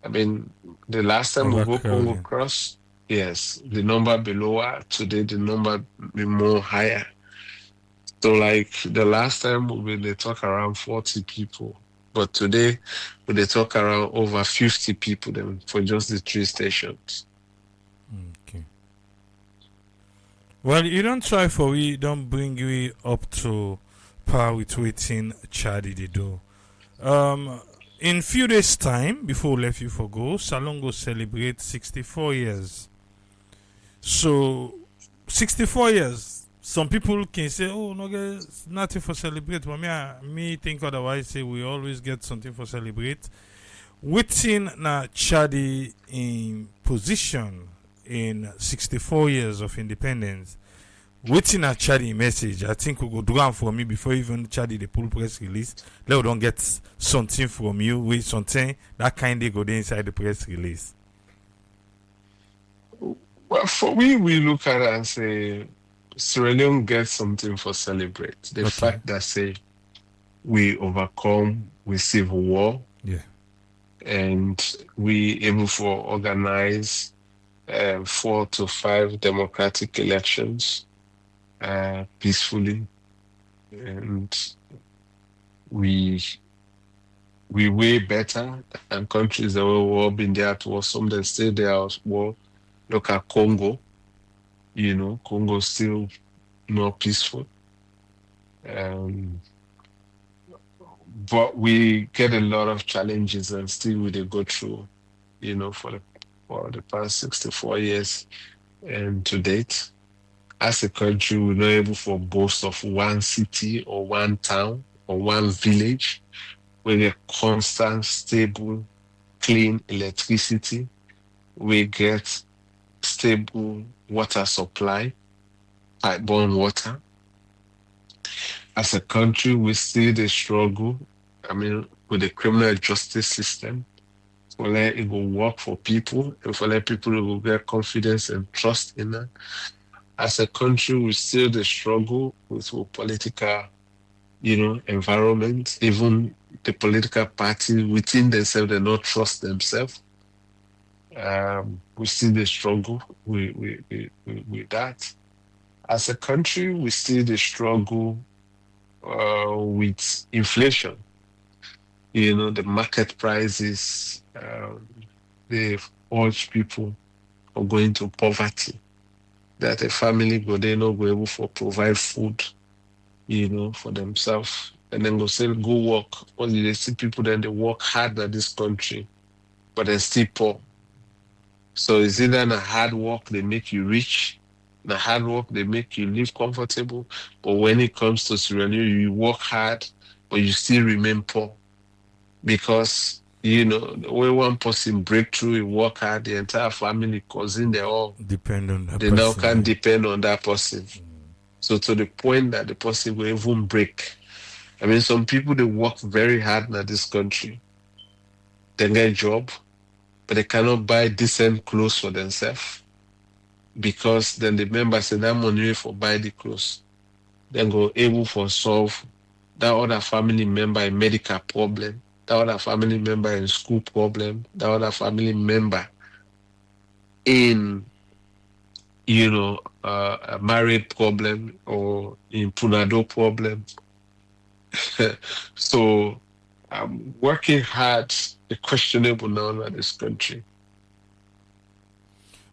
I mean, the last time we go Congo Overcrowding. Cross, yes, the number below are today the number be more higher. So like the last time they talk around 40 people, but today they talk around over 50 people then for just the three stations. Okay. Well, you don't try for we don't bring we up to par with waiting Chadi they do. In few days time before we left you for go, Salongo celebrate 64 years. So 64 years. Some people can say, "Oh, no, guys, nothing for celebrate." But me think otherwise. Say we always get something for celebrate. Waiting na Chadi in position in 64 years of independence. Waiting na Chadi message. I think we go do one for me before even Chadi the pull press release. Let we don't get something from you with something that kind of go there inside the press release. Well, for we look at it and say Sierra Leone gets something for celebrate. The Okay. fact that say we overcome with civil war Yeah. and we able for organize 4 to 5 democratic elections peacefully, and we we way better than countries that were all been there at war. Some that stay there as war. Look at Congo. Congo still not peaceful. Um, but we get a lot of challenges and still we dey go through, for the past 64 years and to date. As a country, we're not able for boast of one city or one town or one village with a constant, stable, clean electricity. We get stable water supply, pipe-borne water. As a country, we still the struggle. I mean, with the criminal justice system, for let it will work for people, and for let people will get confidence and trust in it. As a country, we still the struggle with our political, environment. Even the political parties within themselves, they not trust themselves. We still the struggle with that. As a country, we still the struggle with inflation. The market prices, they urge people for going to poverty. That a family go they not go able for provide food, for themselves. And then go say go work. Only they see people then they work hard at this country, but they still poor. So it's either a hard work they make you rich, the hard work they make you live comfortable. But when it comes to Sierra Leone, you work hard, but you still remain poor because when one person break through, you work hard, the entire family, cousin, Depend on that they now person. can't Yeah. depend on that person. So to the point that the person will even break. I mean, some people they work very hard in this country, they get a job, but they cannot buy decent clothes for themselves because then the member say that money for buy the clothes, then go able for solve. that other family member a medical problem, that other family member in school problem, that other family member in a married problem or in punado problem. So working hard is questionable now in this country.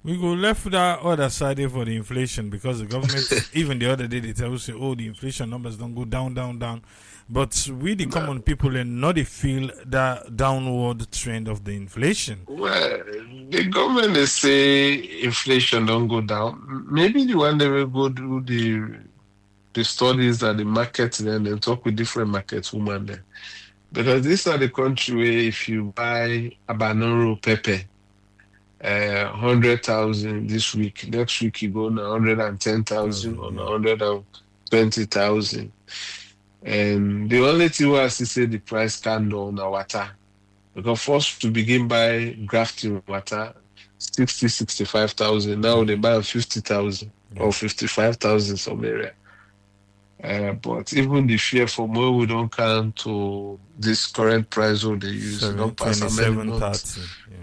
We go left that other side there for the inflation because the government, even the other day, they tell us, oh, the inflation numbers don't go down, down, down. But we, the Nah. common people, and not they feel that downward trend of the inflation. Well, the government they say inflation don't go down. Maybe the one they will go do the studies at the market then and talk with different market women there. Because these are the country where if you buy a banana pepper, 100,000 this week, next week you go on 110,000 or Yeah. 120,000. And the only thing was to say the price can down the water. Because first to begin by grafting water, 65,000. Now they Mm-hmm. buy 50,000 Yeah. or 55,000 some area. But even the fear for more we don't count to this current price what they use. It don't pass how many 27, months. 30. Yeah.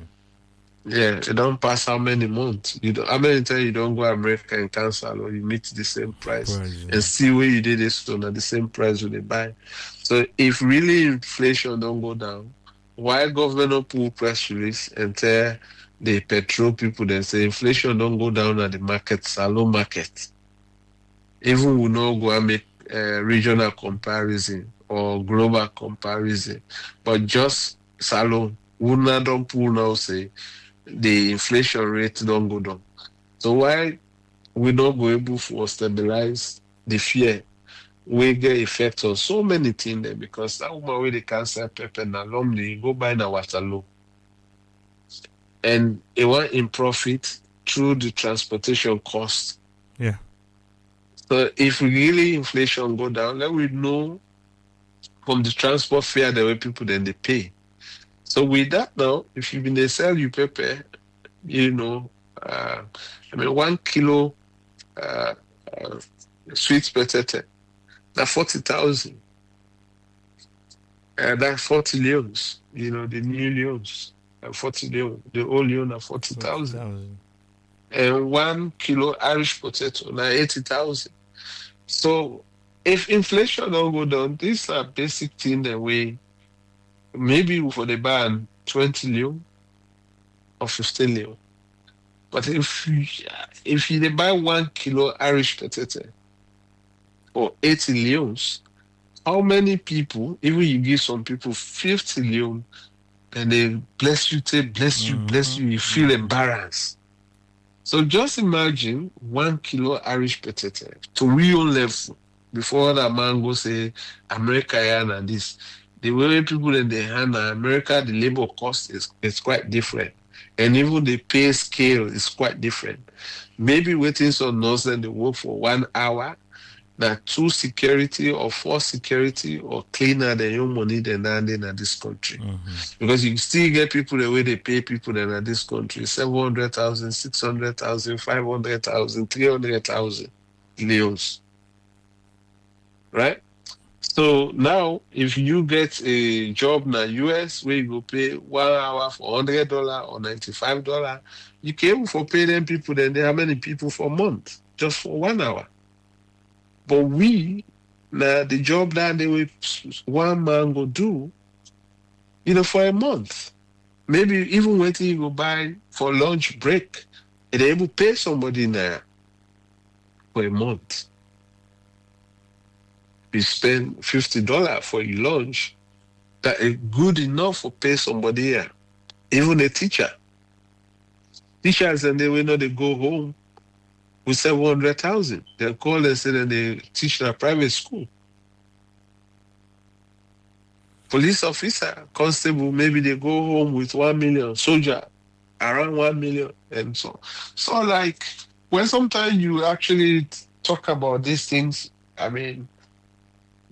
Yeah, it don't pass how many months. You don't how many times you don't go America and cancel or you meet the same price Price, and yeah. see where you did this stone at the same price when they buy. So if really inflation don't go down, why government not pull press release and tell the petrol people then say inflation don't go down at the market, salon market. Even we no go and make regional comparison or global comparison, but just salon, we not don't pull now say the inflation rate don't go down. So why we not go able to stabilize the fear? We get effect on so many things there because that woman with the cancer pepper na normally go buy na Waterloo and it want in profit through the transportation cost. Yeah. So if really inflation go down, then we know from the transport fare the way people then they pay. So with that now, if you been they sell you pepper, you know, I mean 1 kilo uh, uh, sweet potato, that 40,000. That's 40 leons, the new leons. 40 leon, the old leon are 40,000. 40,000. And 1 kilo Irish potato, now 80,000. So if inflation don't go down, these are basic things that we maybe for the ban 20 leon or 15 leon. But if you dey buy 1 kilo Irish potato for 80 leons, how many people, even you give some people 50 leon, and they bless you, say bless Mm-hmm. you, you feel Mm-hmm. embarrassed. So just imagine 1 kilo Irish potato to real level before that man go say America and this. The way people in the hand in America, the labor cost is quite different. And even the pay scale is quite different. Maybe waiting some nurse and they work for 1 hour, that two security or four security or cleaner than your money than that in this country. Mm-hmm. Because you still get people the way they pay people in this country 700,000, 600,000, 500,000, 300,000 leos, right? So now, if you get a job in the US where you go pay 1 hour for $100 or $95, you can able for pay them people then they how many people for a month just for 1 hour. But we now the job that they will one man go do, for a month. Maybe even waiting you go buy for lunch break, and they able pay somebody now for a month. You spend $50 for your lunch, that is good enough for pay somebody here. Even a teacher. Teachers and they will know they go home with 700,000. They call and say that they teach in a private school. Police officer, constable, maybe they go home with 1 million. Soldier, around 1 million, and so. So, like, when sometimes you actually talk about these things, I mean,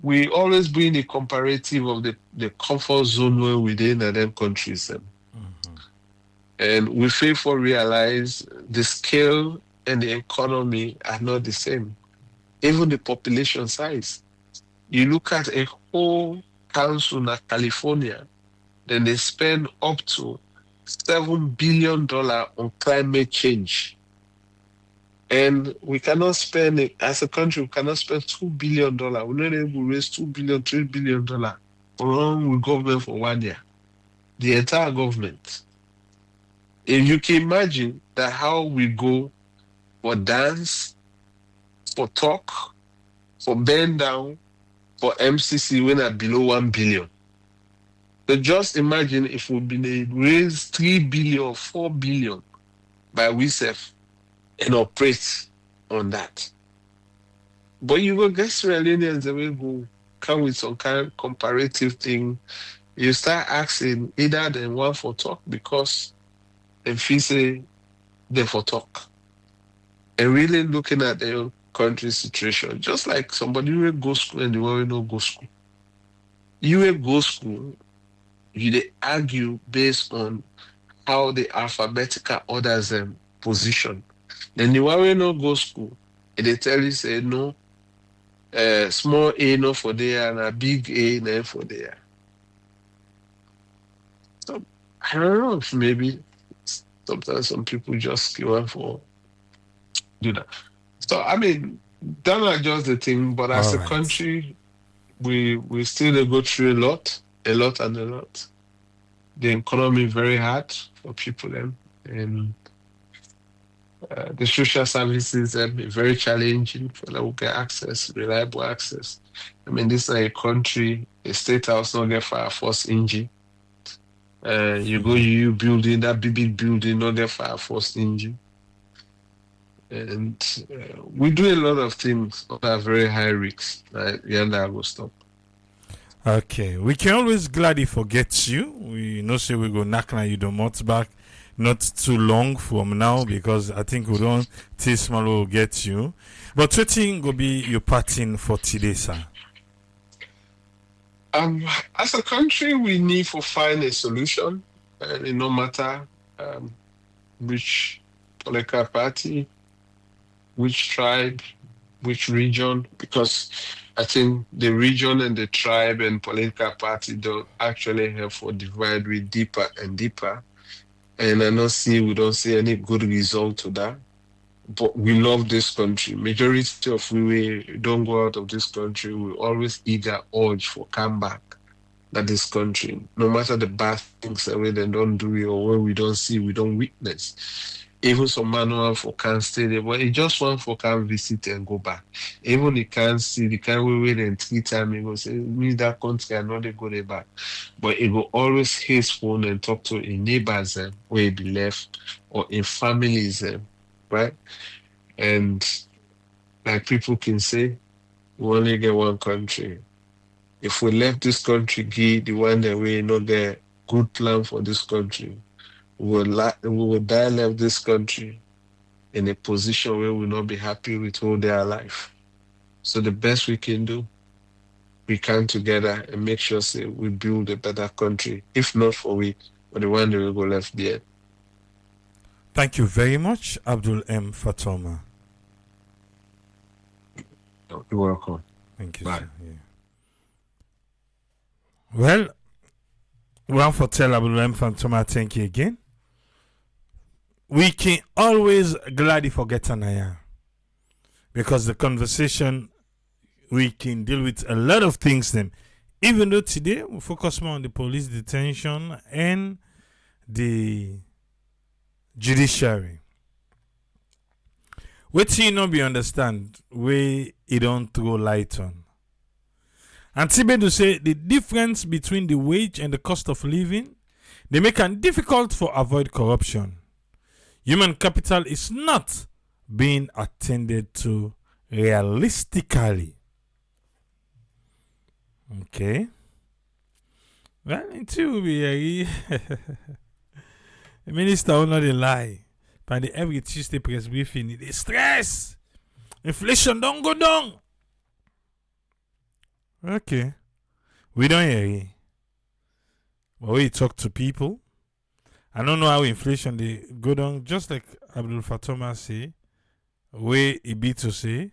we always bring the comparative of the comfort zone where within and then countries. Mm-hmm. And we fail for realize the scale and the economy are not the same. Even the population size. You look at a whole council in California, then they spend up to $7 billion on climate change. And we cannot spend it as a country, we cannot spend $2 billion. We're not able to raise 2 billion, $3 billion along with government for 1 year. The entire government. If you can imagine that how we go for dance, for talk, for bend down, for MCC when at below 1 billion. So just imagine if we've been raise 3 billion or 4 billion by WISEF and operate on that. But you go get Sierra Leoneans that will go come with some kind of comparative thing. You start asking either they want for talk because they feel say they for talk. And really looking at their country situation, just like somebody will go school and the one will not go school. You will go school, you they argue based on how the alphabetical orders them position. Then the one will not go school, and they tell you say no, small A no for there and a big A no for there. So I don't know if maybe sometimes some people just want for do that. So I mean, that's not just the thing, but as All a right. country, we still go through a lot and a lot. The economy very hard for people then, and the social services very challenging for them to get access, reliable access. I mean, this is a country, a state house not get fire force engine. You go you building that big building not get fire force engine, and we do a lot of things that are very high risks. Yeah, that will stop. Okay, we can always gladly forget you. We know say we go knock on you the month back, not too long from now because I think we don't till small will get you. But what thing will be your pattern for today, sir? Um, as a country, we need to find a solution, and no matter um, which political party, which tribe, which region, because I think the region and the tribe and political party don't actually help for divide we deeper and deeper. And we don't see any good result to that. But we love this country. Majority of we don't go out of this country. We always eager urge for come back that this country, no matter the bad things that we then don't do it or where we don't see, we don't witness. Even some manual for can stay there, but it just want for can visit and go back. Even he can't see, the can wait and 3 times, he go say, me that country I know they go there back. But he go always his phone and talk to in neighbors where he be left or in families, right? And like people can say, we only get one country. If we left this country, give the one that we not get good plan for this country, we will die left this country in a position where we will not be happy with all their life. So the best we can do, we come together and make sure say we build a better country. If not for we, for the one that will go left there. Thank you very much, Abdul M. Fatoma. You're welcome. Thank you, Bye. sir. Yeah. Well, one for tell Abdul M. Fatoma, thank you again. We can always gladly forget Anaya because the conversation we can deal with a lot of things then. Even though today we focus more on the police detention and the judiciary. What you not be understand where it don't throw light on. And Tibe to say the difference between the wage and the cost of living, they make it difficult for avoid corruption. Human capital is not being attended to realistically. Okay. Well, until we be the minister will not lie. But the every Tuesday press briefing, it is stress. Inflation don't go down. Okay. We don't hear it. But we talk to people. I don't know how inflation they go down. Just like Abdul Fatoma say, way it be to say.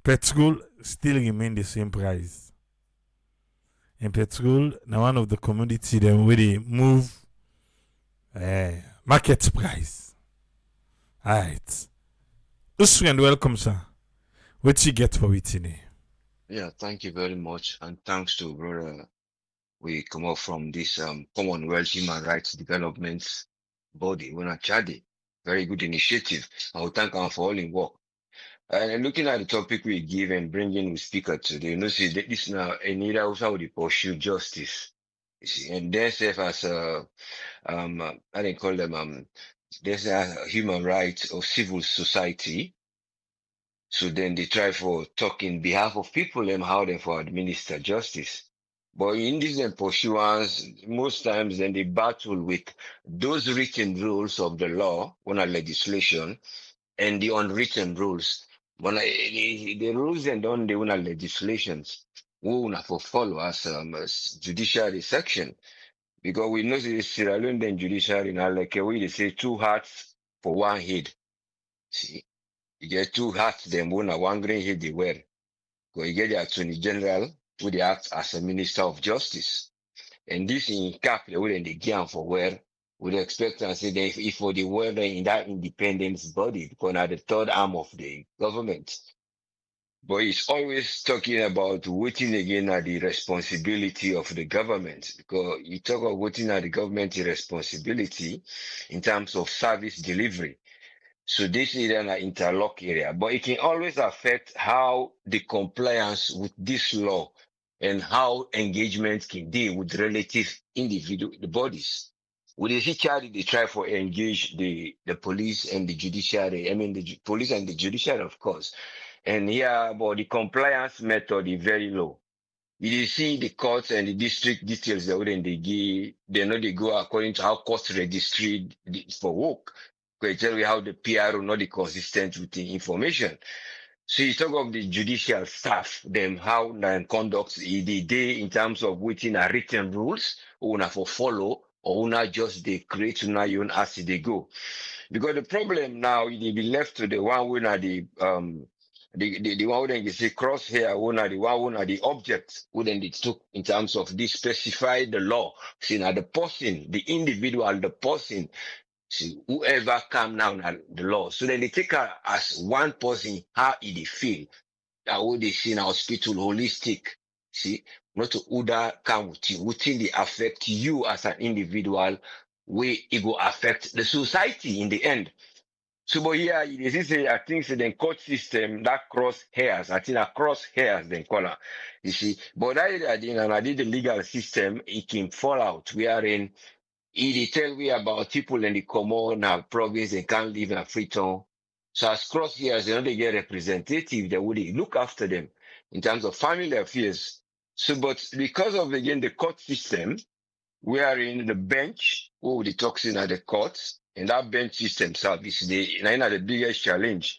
petrol still remain the same price. And petrol now one of the commodity them where they move market price. Alright. Usman, welcome, sir. What you get for it today? Yeah, thank you very much. And thanks to brother. We come up from this Commonwealth Human Rights Development Body, when a CHRDI. Very good initiative. I will thank them for all in work. And looking at the topic we give and bringing the speaker today, you know, see, this now, and either also would pursue justice. You see, and they serve as I didn't call them, there's a human rights or civil society. So then they try for talk in behalf of people and how they for administer justice. But in this pursuance, most times then they battle with those written rules of the law, on a legislation, and the unwritten rules. When the rules and on the una legislations, we una for follow as judiciary section. Because we know the Sierra Leone then judiciary now like we they say two hearts for one head. See, you get two hearts, then one green head they wear. Because you get the Attorney General who they act as a Minister of Justice. And this in cap the way they get for where we expect and say that if for the word in that independence body, because now the third arm of the government. But it's always talking about waiting again at the responsibility of the government, because you talk about waiting at the government responsibility in terms of service delivery. So this is an interlock area, but it can always affect how the compliance with this law and how engagement can deal with relative individual the bodies. With the CHRDI, they try for engage the police and the judiciary. I mean, the police and the judiciary, of course. And here, but the compliance method is very low. You see the courts and the district details that when they give, they know they go according to how court registry for work. Because tell you how the PR will not be consistent with the information. So you talk of the judicial staff, them how they conduct the day in terms of within a written rules, or una for follow, or una just they create una own as they go. Because the problem now, it be left to the one who are the one who then you say crosshair, who are the one who are the object, who then they took in terms of this specify the law. See now the person, the individual, the person, see whoever come now na the law. So then they take her as one person, how it feel. That what they see in hospital holistic. See, not to order come with you, within they affect you as an individual, where it will affect the society in the end. So, but here, it is say, I think, the court system that cross hairs, I think, across hairs, then call her. You see, but I did, and I did the legal system, it can fall out. We are in, it tell we about people in the common province, they can't live in a free town. So as cross hairs, they know they get representative, they would look after them in terms of family affairs. So, but because of, again, the court system, we are in the bench who the toxin at the courts, and that bench system service the biggest challenge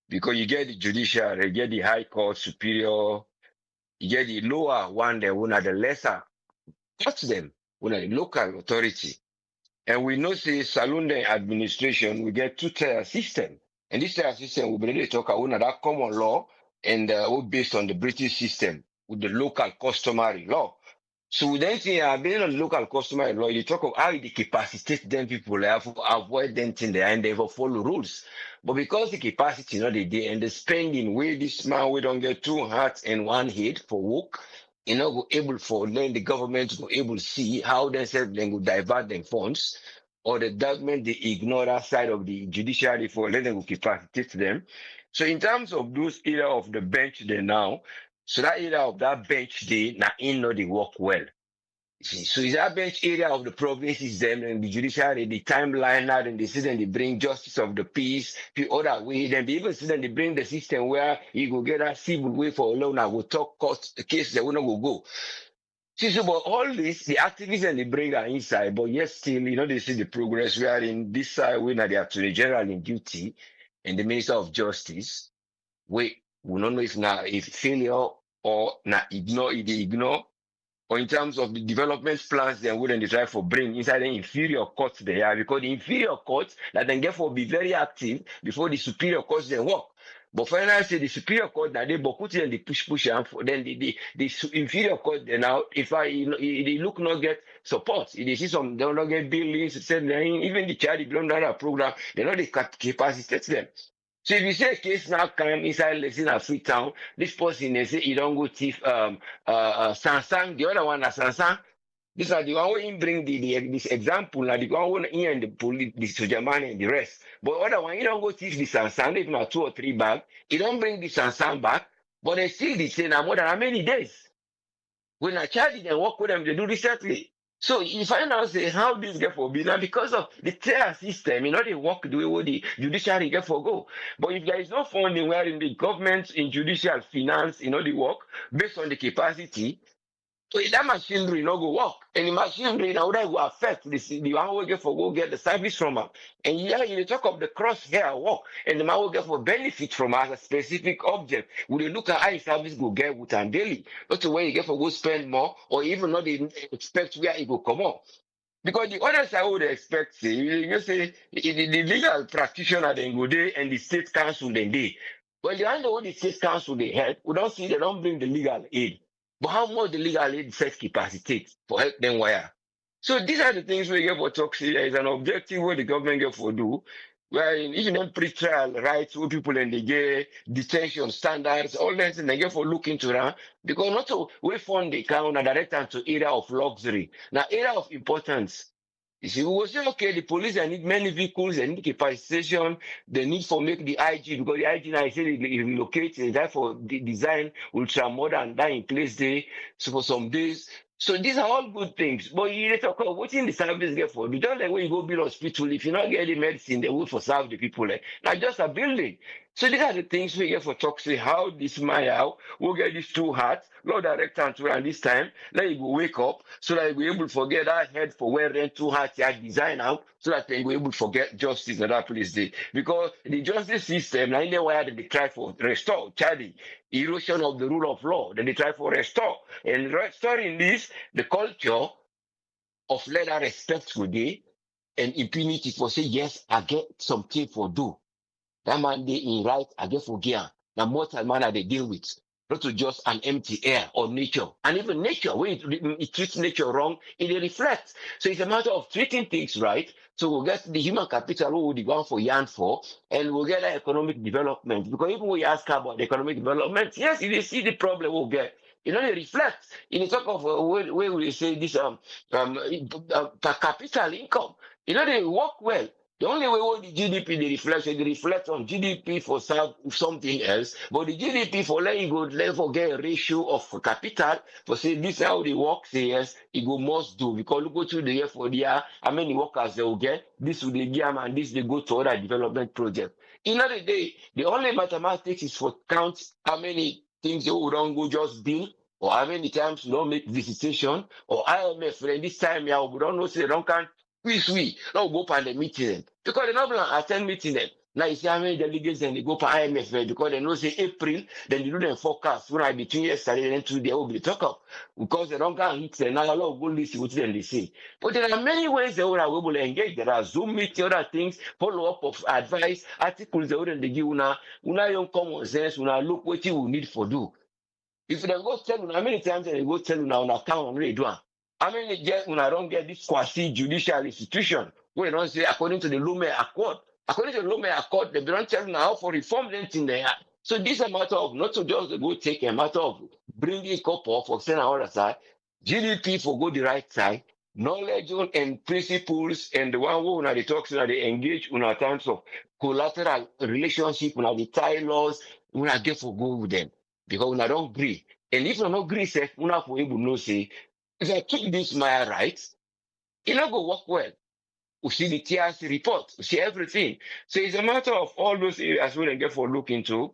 because you get the judiciary, you get the high court, superior, you get the lower one, the one at the lesser. Touch them, one at the local authority. And we know say saloon administration, we get two-tier system. And this tier system we really talk about one of that common law and based on the British system with the local customary law. So we then say, being a local customer law, you talk of how they capacitate them people have to avoid them thing there and they will follow rules. But because the capacity, you know, they and the spending where this man we don't get two hearts and one head for work, you know, go able for then the government go able to see how themselves then go divert them funds, or the government they ignore that side of the judiciary for let them go capacitate them. So in terms of those area of the bench there now, so that area of that bench day, na in know they work well. See, so is that bench area of the province is them and the judiciary, the timeline now, and they see them they bring justice of the peace, the other way, then they even see them they bring the system where you go get that civil way for alone, I will talk court the case they will not go. See, so but all this, the activists and the bring are inside, but yet still, you know, they see the progress. We are in this side, we are the Attorney General in duty and the Minister of Justice. We don't know if now if failure or now ignore it, they ignore, or in terms of the development plans, then wouldn't they try for bring inside the inferior courts they are, because the inferior courts that then therefore be very active before the superior courts then work. But finally, say the superior court that they bokuti and they push and for then the inferior court they now if I they look not get support. They see some they don't get billings, said even the charity belong to that program, they know they capacitate them. So if you say a case now come inside let's say in Freetown, this person they say he don't go thief Sansang, the other one is Sansang. This are the one who him bring this example, like the one who here and the police, the soldier man and the rest. But other one, you don't go teach the Sansan, if not 2 or 3 bag, you don't bring the Sansan back, but they still the same more than how many days. When I charge them, work with them, they do recently. So you find out say how this get for be now because of the tier system, they work the way what the judiciary get for go. But if there is no funding where in the government in judicial finance, they work based on the capacity, so that machinery no go work. And the machinery now that will affect the one will get for go get the service from her. And yeah, you talk of the crosshair work, and the man will get for benefit from as a specific object. Will you look at how service go get with and daily? Not to where you get for go spend more, or even not even expect where it go come out. Because the other side would expect, say, you say, the legal practitioner then go there and the state council then they. Well, the under what the state council they help, we don't see they don't bring the legal aid. But how much the legal aid self capacitate for help them wire? So these are the things we get for talk. See, there is an objective where the government get for do. Where even in pre-trial rights, where people and they get detention standards, all that, and they get for look into that. Because not to we fund the count and direct them to area of luxury. Now, area of importance. You see, we will say, okay, the police, they need many vehicles, they need capacitation, they need for make the IG, because the IG now, I say, they relocate, and therefore, the design ultra modern, that in place there, so for some days. So these are all good things. But you talk about what in the service get for? You don't like when you go build hospital, if you not get the medicine, they will for serve the people. Not just a building. So these are the things we get for talk, say how this Maya, we'll get these 2 hearts, Lord direct and to and this time, let you go wake up, so that you will able to forget that head for where then 2 hearts you design out, so that you will able to forget justice in that place there. Because the justice system, now in the way they try for restore, charity, erosion of the rule of law, then they try for restore. And restoring this, the culture of let her respect today and impunity for say, yes, I get something for do. That man they in right, I get for gear. The mortal man they deal with. Not to just an empty air or nature. And even nature, when it treats nature wrong, it reflects. So it's a matter of treating things right. So we'll get the human capital who will be going for yarn for, and we'll get that economic development. Because even when you ask about the economic development, yes, if you see the problem we'll get. They reflect. In the talk of where we say this per capital income, they work well. The only way what the GDP they reflect on GDP for something else, but the GDP for letting go level get a ratio of capital for say this is how they work, say yes, it go must do because look go through the year for the year, how many workers they will get, this will they give them and this they go to other development project. In other day, the only mathematics is for count how many things you don't go just build or how many times you don't make visitation or IMF and this time yeah, we don't know say they don't count we no go for the meeting them. Because they not plan attend meeting them. Now you see how many delegates then they go for IMF because they know say April, then they do them forecast when I between yesterday and today will be talk up. Because they don't can hit them now a lot of go listen what them they say. But there are many ways they will able to engage. There are Zoom meeting, other things, follow up of advice, articles they will they give una young common sense, una look what you will need for do. If they go tell you how many times they go tell you now on account on really do. How many get when I don't get this quasi judicial institution where they don't say according to the Lume Accord. According to the Lume Accord, they don't tell you now for reform them in there. So this is a matter of not to just go take a matter of bringing couple for saying on the other side, GDP for go the right side, knowledge and principles and the one who when they talk so they engage in terms of collateral relationship, when they tie laws, when I get for go with them. Because when I don't agree. And if I don't agree, say, when I for able to say, if I keep this my rights, it not go work well. We see the TRC report, we see everything. So it's a matter of all those areas we can get for look into.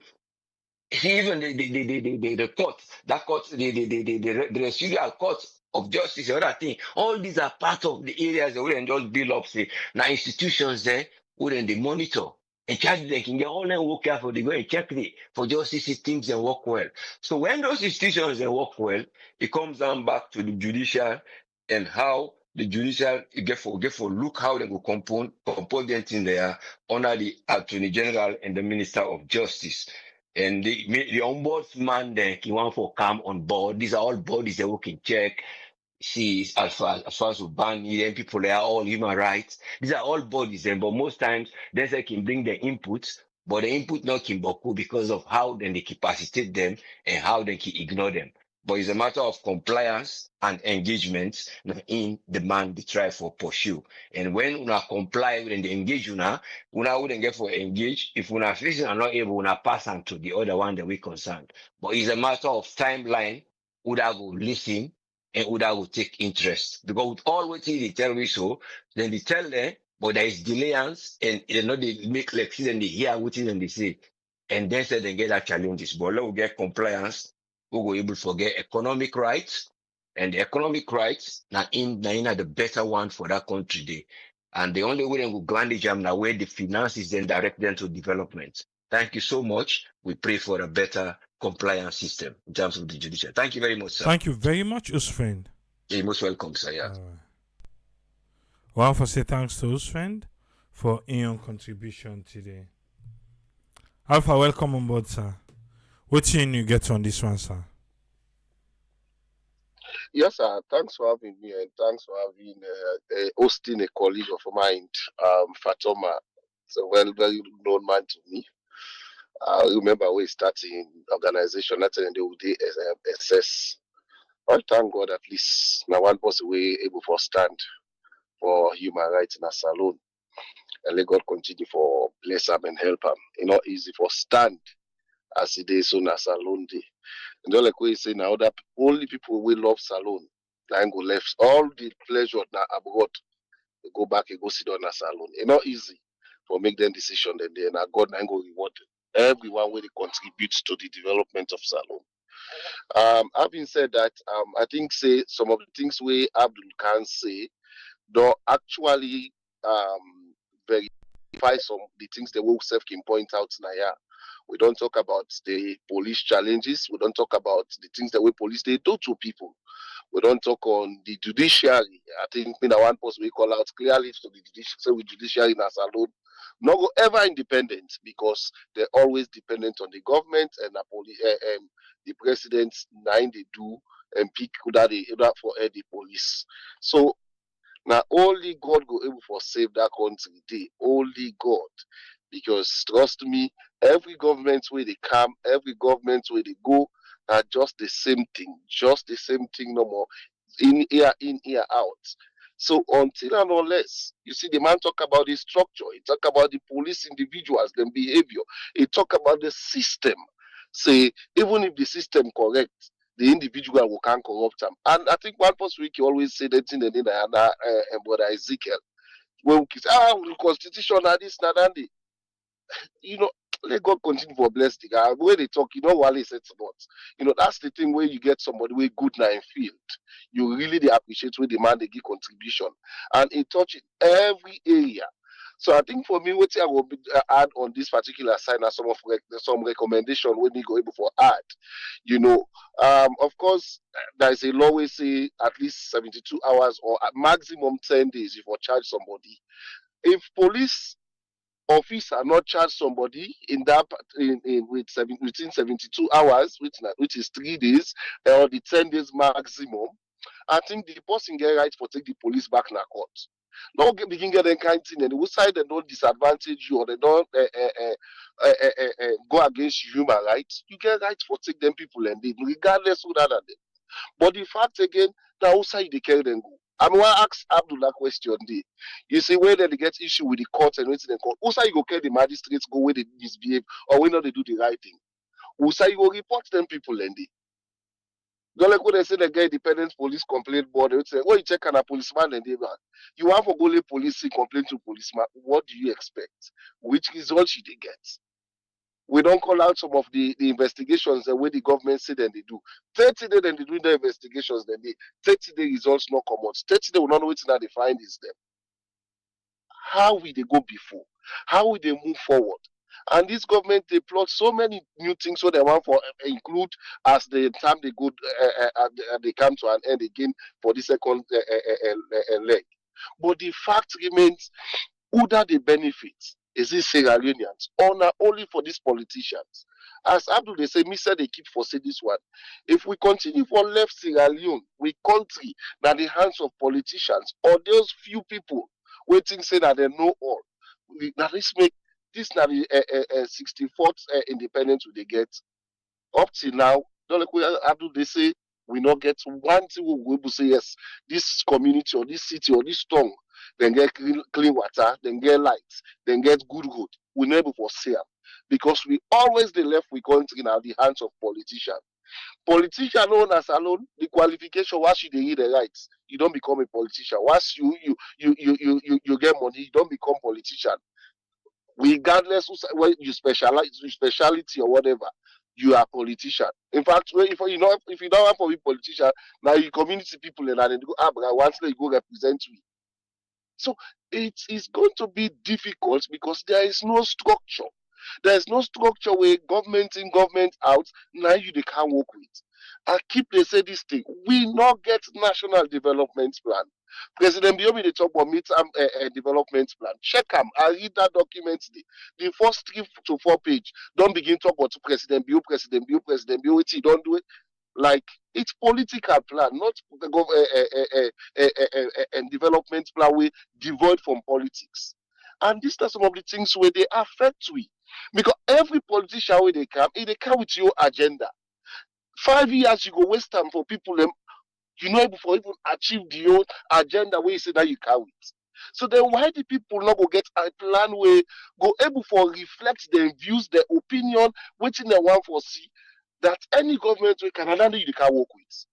Even the court, that court, the residual court of justice, other thing, all these are part of the areas that we can just build up, say, now institutions there, we then they monitor. And charge they can get online work out for they go and check it for just see things and work well. So when those institutions they work well, it comes down back to the judicial and how the judicial get for look how they go compose them thing there under the attorney general and the minister of justice. And the ombudsman then he want for come on board. These are all bodies that we can check see as far as Ubani and people they are all human rights. These are all bodies, and but most times they can bring the inputs, but the input not Kimboku because of how then they capacitate them and how they can ignore them. But it's a matter of compliance and engagement in the man they try for pursue. And when una comply with the engage una wouldn't get for engage. If una facing are not able, una pass on to the other one that we concerned. But it's a matter of timeline. Uda go listen and Uda will take interest. Because with all what they tell me so, then they tell them, but there is delayance and you know they make like and they hear what it and they say. And then say they get that challenges. But let we get compliance, we will able to forget economic rights. And the economic rights now in the better one for that country day. And the only way they will grant the jam now where the finances then direct them to development. Thank you so much. We pray for a better compliance system in terms of the judicial. Thank you very much, sir. Thank you very much, Usfriend. You're most welcome, sir. Yeah. I want to say thanks to Usfriend for your contribution today. Alpha, welcome on board, sir. What you get on this one, sir? Yes, sir. Thanks for having me, and thanks for having hosting a colleague of mine, Fatoma. It's a very known man to me. I remember we started in organization, not in the old day SS. But thank God at least now one person we able for stand for human rights in a salon. And let God continue for bless him and help him. It's not easy for stand as it is soon as salon day. And just like we say now that only people will love salon. Then go left all the pleasure now abroad. They go back and go sit down a salon. It's not easy for make them decision then they now God now go reward everyone where they contribute to the development of salon. Having said that, I think say some of the things we Abdul can say don't actually verify some of the things the world self can point out now. Yeah. We don't talk about the police challenges. We don't talk about the things that we police they do to people. We don't talk on the judiciary. I think one post we call out clearly to the judiciary, so with judiciary in alone, not go ever independent because they're always dependent on the government and the president nine they do and pick that they for the police. So now only God go able for save that country. Day only God, because trust me, every government where they come, every government where they go, are just the same thing, no more. In here, out. So until and unless you see the man talk about the structure, he talk about the police individuals, their behavior, he talk about the system. Say even if the system correct, the individual will can't corrupt them. And I think one person we always say that in the brother Ezekiel, when we say, the constitution and this and that, let God continue for bless the guy. The way they talk, Wale said not. That's the thing where you get somebody way good now in field. You really they appreciate where the man they give contribution. And it touches every area. So I think for me, what I will add on this particular side are some recommendation when you go able for add. Of course, there is a law we say at least 72 hours or at maximum 10 days if you charge somebody. If police officer not charge somebody in that within 72 hours, which is 3 days, or the 10 days maximum, I think the person get right for take the police back in court. Not begin get them kind of thing, and which side they don't disadvantage you or they don't go against human rights. You get right for take them people and they regardless who that are them. But the fact again, now outside they carry them go. I mean, I ask Abdul that question. You see, where they get issue with the court and waiting in court, outside you go carry the magistrates go where they misbehave or when they do the right thing. Outside you go report them people and they. Don't like when they say they get independent police complaint board, they would say, oh, you check on a policeman and they you want for go lay police complaint to policeman. What do you expect? Which result should they get? We don't call out some of the investigations the way the government said and they do. 30 days then they do the investigations, then they 30-day results not come out. 30 days will not know what they find is them. How will they go before? How will they move forward? And this government, they plot so many new things so they want for include as the time they go they come to an end again for the second leg. But the fact remains, who that they benefit? Is it Sierra Leoneans or not only for these politicians? As Abdul they say, me said they keep for say this one. If we continue for left Sierra Leone, we country now the hands of politicians or those few people waiting say that they know all. Now this make this now the 64th independence they get up till now. Don't like Abdul they say we not get one thing we will say yes, this community or this city or this town, then get clean water, then get lights, then get good road. We never for sale because we always the left we country now the hands of politicians. Politician owners alone, the qualification once you read the rights, you don't become a politician. Once you get money, you don't become politician. Regardless where you specialize, your speciality or whatever, you are a politician. In fact, if you don't want to be politician, now you community people and then go, but once they go represent you. So it is going to be difficult because there is no structure. There is no structure where government in, government out, now you they can't work with. I keep they say this thing. We not get national development plan. President Biomi the talk about midterm development plan. Check them. I read that document. The first 3 to 4 page. Don't begin talk about President Bio, President Bio, President Bio. Don't do it. Like it's political plan, not the and development plan we devoid from politics. And these are some of the things where they affect we. Because every politician where they come with your agenda. 5 years you go waste time for people them you know before even achieve the own agenda where you say that you carry it. So then why the people not go get a plan where go able for reflect their views, their opinion, waiting they want for see that any government we can another you can work with.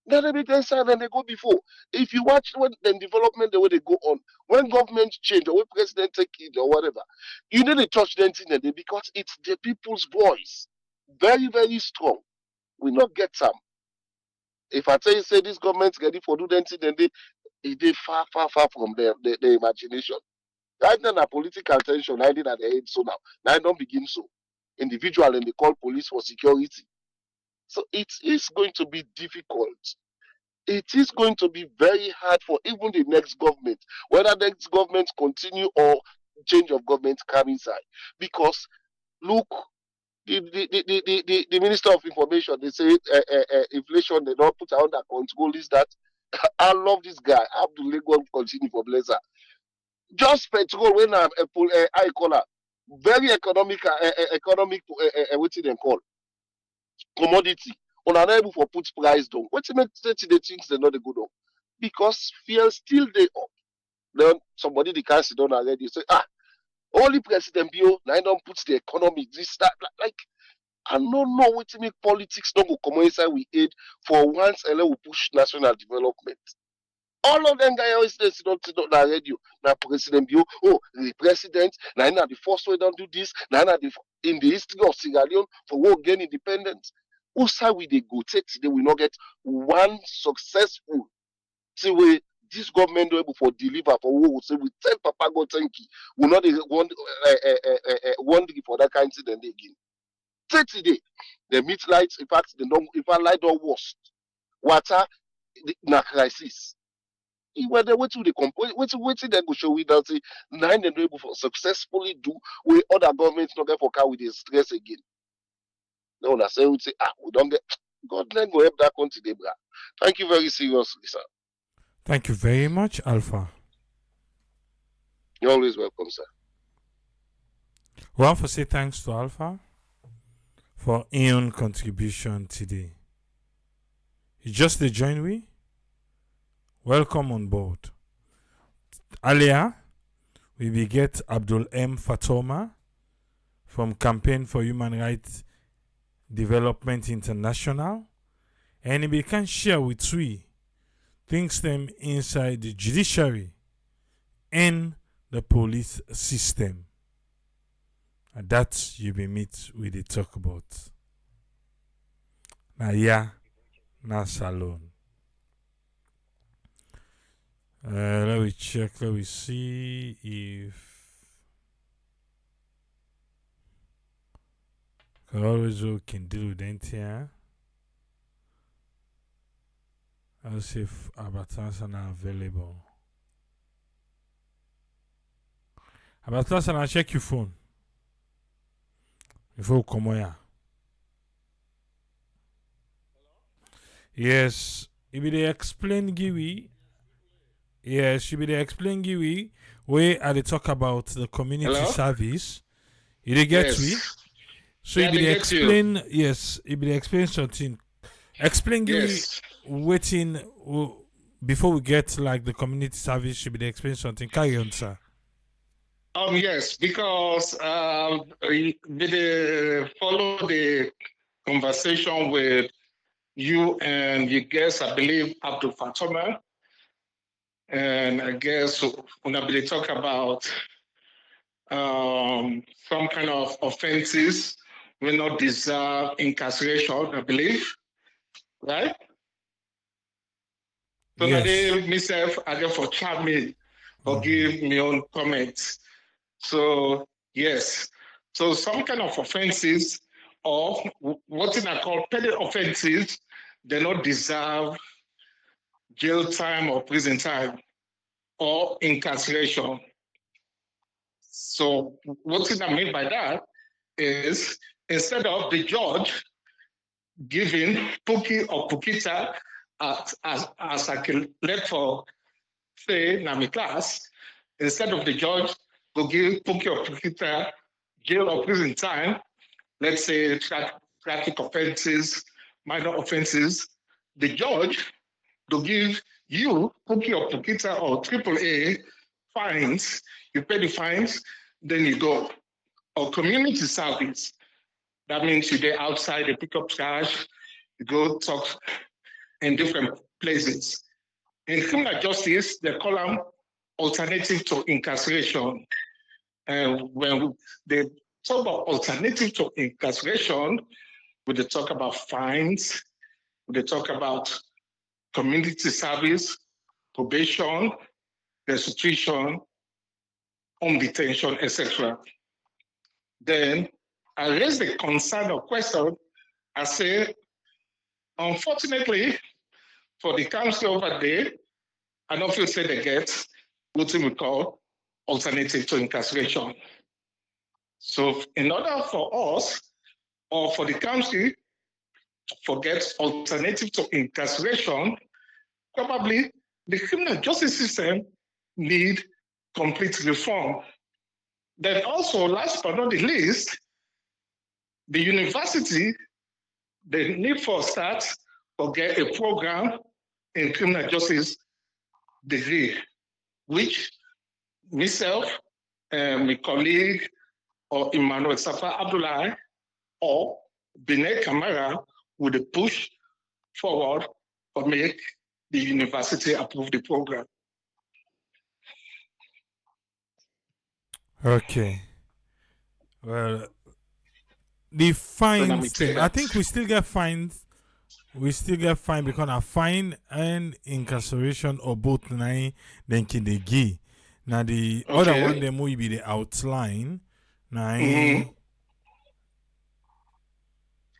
Then they be then side than they go before. If you watch when the development the way they go on, when government change or when president take it or whatever, you need to touch them thing that they because it's the people's voice. Very, very strong. We not get some. If I tell you say this government's ready for do them thing, then they far, far, far from their imagination. Right now, political tension, I did at the end so now. Now I don't begin so. Individual and they call police for security. So it is going to be difficult. It is going to be very hard for even the next government, whether the next government continue or change of government come inside. Because look, the Minister of Information, they say inflation, they don't put under control. Is that I love this guy. Abdul Legon continue for Blazer. Just petrol when I call her very economic what them call commodity. On unable for put price down. What make the things they not the good on? Because fear still they up. Then somebody the can sit down already say only President Bio now don't put the economy this that like I don't know what to make politics don't go come inside we aid for once and then we push national development. All of them guys always say sit down on radio. Now President Bio, oh the president, now the first way don't do this, now in the history of Sierra Leone for we gain independence. Who say we they go take today we not get one successful see we this government will able for deliver for who will say we tell Papa God thank you. We not one for that kind of thing again. Take today, the meat lights, in fact, the don't if I light don't worst. Water na crisis. When they wait to the wait they go show we that say nine and able for successfully do we other governments not get for car with the stress again. No, I say we say we don't get God then go help that country they bra. Thank you very seriously, sir. Thank you very much, Alpha. You're always welcome, sir. We want to say thanks to Alpha for Ian contribution today. You just join we? Welcome on board. Earlier, we will get Abdul M. Fatoma from Campaign for Human Rights Development International, and we can share with we things them inside the judiciary and the police system. And that you be meet with the talk about. Na ya, na salon. Let me check, let me see if Always we can deal with anything. I'll see if Abatans are available. Abatans, I'll check your phone before we come here. Yes, if they explain Giwi. Yes, you be the explain Giwi where I talk about the community Hello? service. You dey get Yes. we? So Yeah, you be they the get you. explain yes, you be the explain something. Explain Giwi Yes. waiting before we get like the community service, you be the explain something. Carry on, sir. Yes, because we follow the conversation with you and your guest, I believe, Abdul Fatoma. And I guess when I talk about some kind of offenses will not deserve incarceration, I believe, right? So now Yes. they myself, I get for chat me or give me own comments. So yes, so some kind of offenses or what I call petty offenses, they not deserve jail time or prison time or incarceration. So what I mean by that is instead of the judge giving Puki or Pukita as I can let for say na my class, instead of the judge go give Puki or Pukita jail or prison time, let's say traffic offenses, minor offenses, the judge to give you Puki or Pukita or AAA fines, you pay the fines, then you go. Or community service, that means you get outside, they pick up trash, you go talk in different places. In criminal justice, they call them alternative to incarceration. And when they talk about alternative to incarceration, we they talk about fines, we they talk about community service, probation, restitution, home detention, etc. Then I raise the concern or question. I say, unfortunately, for the council over there, I don't feel say they get what we call alternative to incarceration. So in order for us or for the council to forget alternative to incarceration, probably the criminal justice system need complete reform. Then also, last but not the least, the university, they need for start or get a program in criminal justice degree, which myself and my colleague or Emmanuel Safa Abdullah or Binet Kamara would push forward or make the university approve the program. Okay. Well, the fines thing. I think we still get fines. We still get fined because a fine and incarceration or both nine then can they give. Now the other one them will be the outline. Nine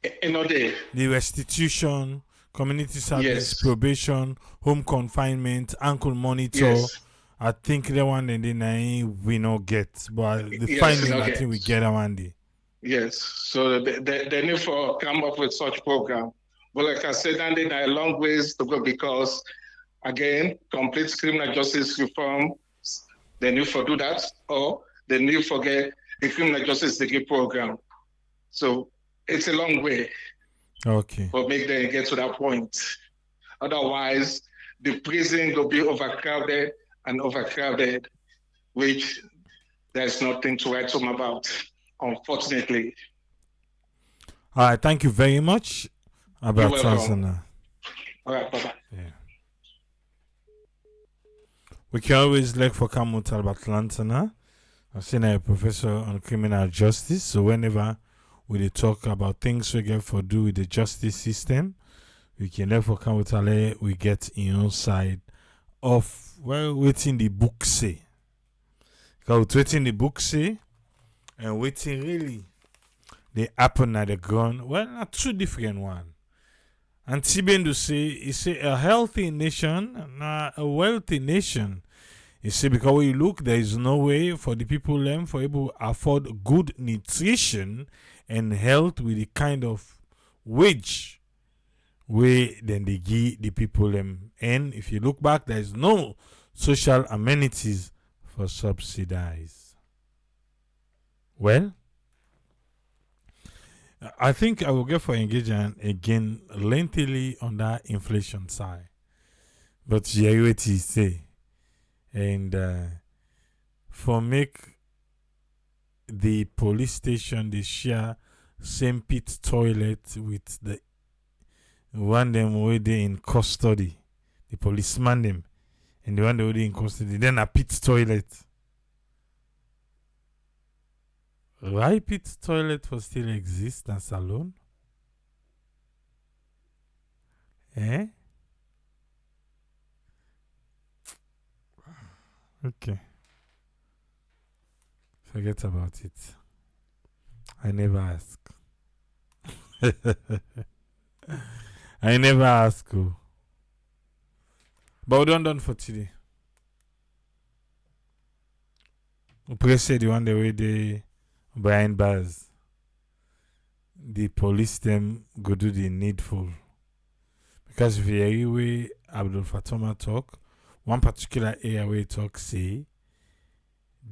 the restitution, community service, probation, home confinement, ankle monitor. Yes. I think the one then the nine we not get, but the finding I think we get one day. Yes, so they need to come up with such program. But like I said, and there are long ways to go because, again, complete criminal justice reform, they need to do that, or they need to get the criminal justice degree program. So it's a long way. Okay. But make them get to that point. Otherwise, the prison will be overcrowded and overcrowded, which there's nothing to write home about, unfortunately. All right, thank you very much. You're welcome. All right, bye-bye. Yeah. We can always look for Kamut Albatlantana. I've seen a professor on criminal justice, so whenever we talk about things we get for do with the justice system, we can therefore come with we get inside of waiting the book say. Because waiting the book say and waiting really they happen at the ground. Well, not two different one. And Tibendo say, he say a healthy nation, not a wealthy nation. You see, because when you look, there is no way for the people them for able to afford good nutrition and health with the kind of wage way then they give the people them. And if you look back, there is no social amenities for subsidize. Well, I think I will get for engagement again lengthily on that inflation side. But yeah, what he say. And for make the police station they share same pit toilet with the one them where they in custody, the policeman them, and the one they were in custody, then a pit toilet. Why pit toilet for still exist in salon? Eh? Okay. Forget about it. I never ask. I never ask. Oh. But we done for today. We press the one the way they behind bars. The police them go do the needful. Because if you hear way Abdul Fatoma talk, one particular area where he talk say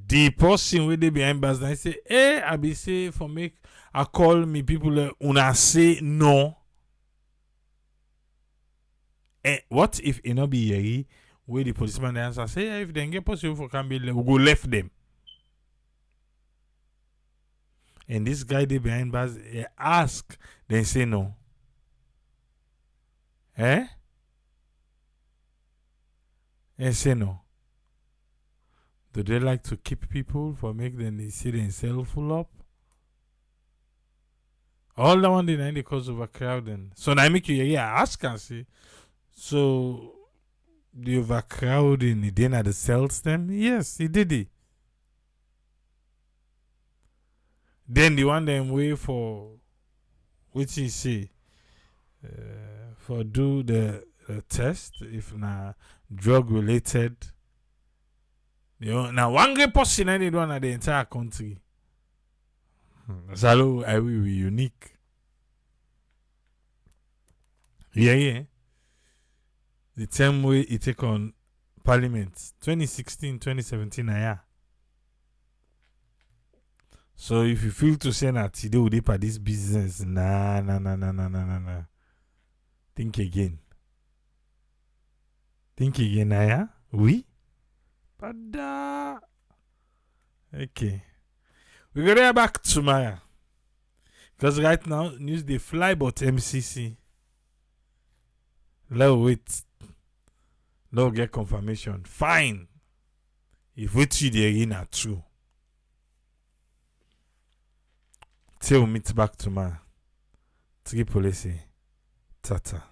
the person where they behind bars I say, hey, I be say for make I call me people una say no. What if it not be here where the policeman answer say if they get possible for can be we go left them. And this guy they behind bars ask, then say no. Eh? And say no. Do they like to keep people for make them they see themselves full up? All the one deny the cause overcrowding. So now I make you ask and see. So the overcrowding it didn't at the cells them? Yes, he did it. Then the one them way for which he say for do the test if na drug related. Now one great person I did one at the entire country. So I will be unique. Yeah. The term way it take on Parliament 2016, 2017, yeah. So if you feel to say that today would dip at this business, nah. Think again. Yeah? Oui? But okay. We go there back tomorrow. Because right now, news they fly about MCC. Let's wait. Let's get confirmation. Fine. If what you there in are true. Till we meet back tomorrow. Three police. Tata.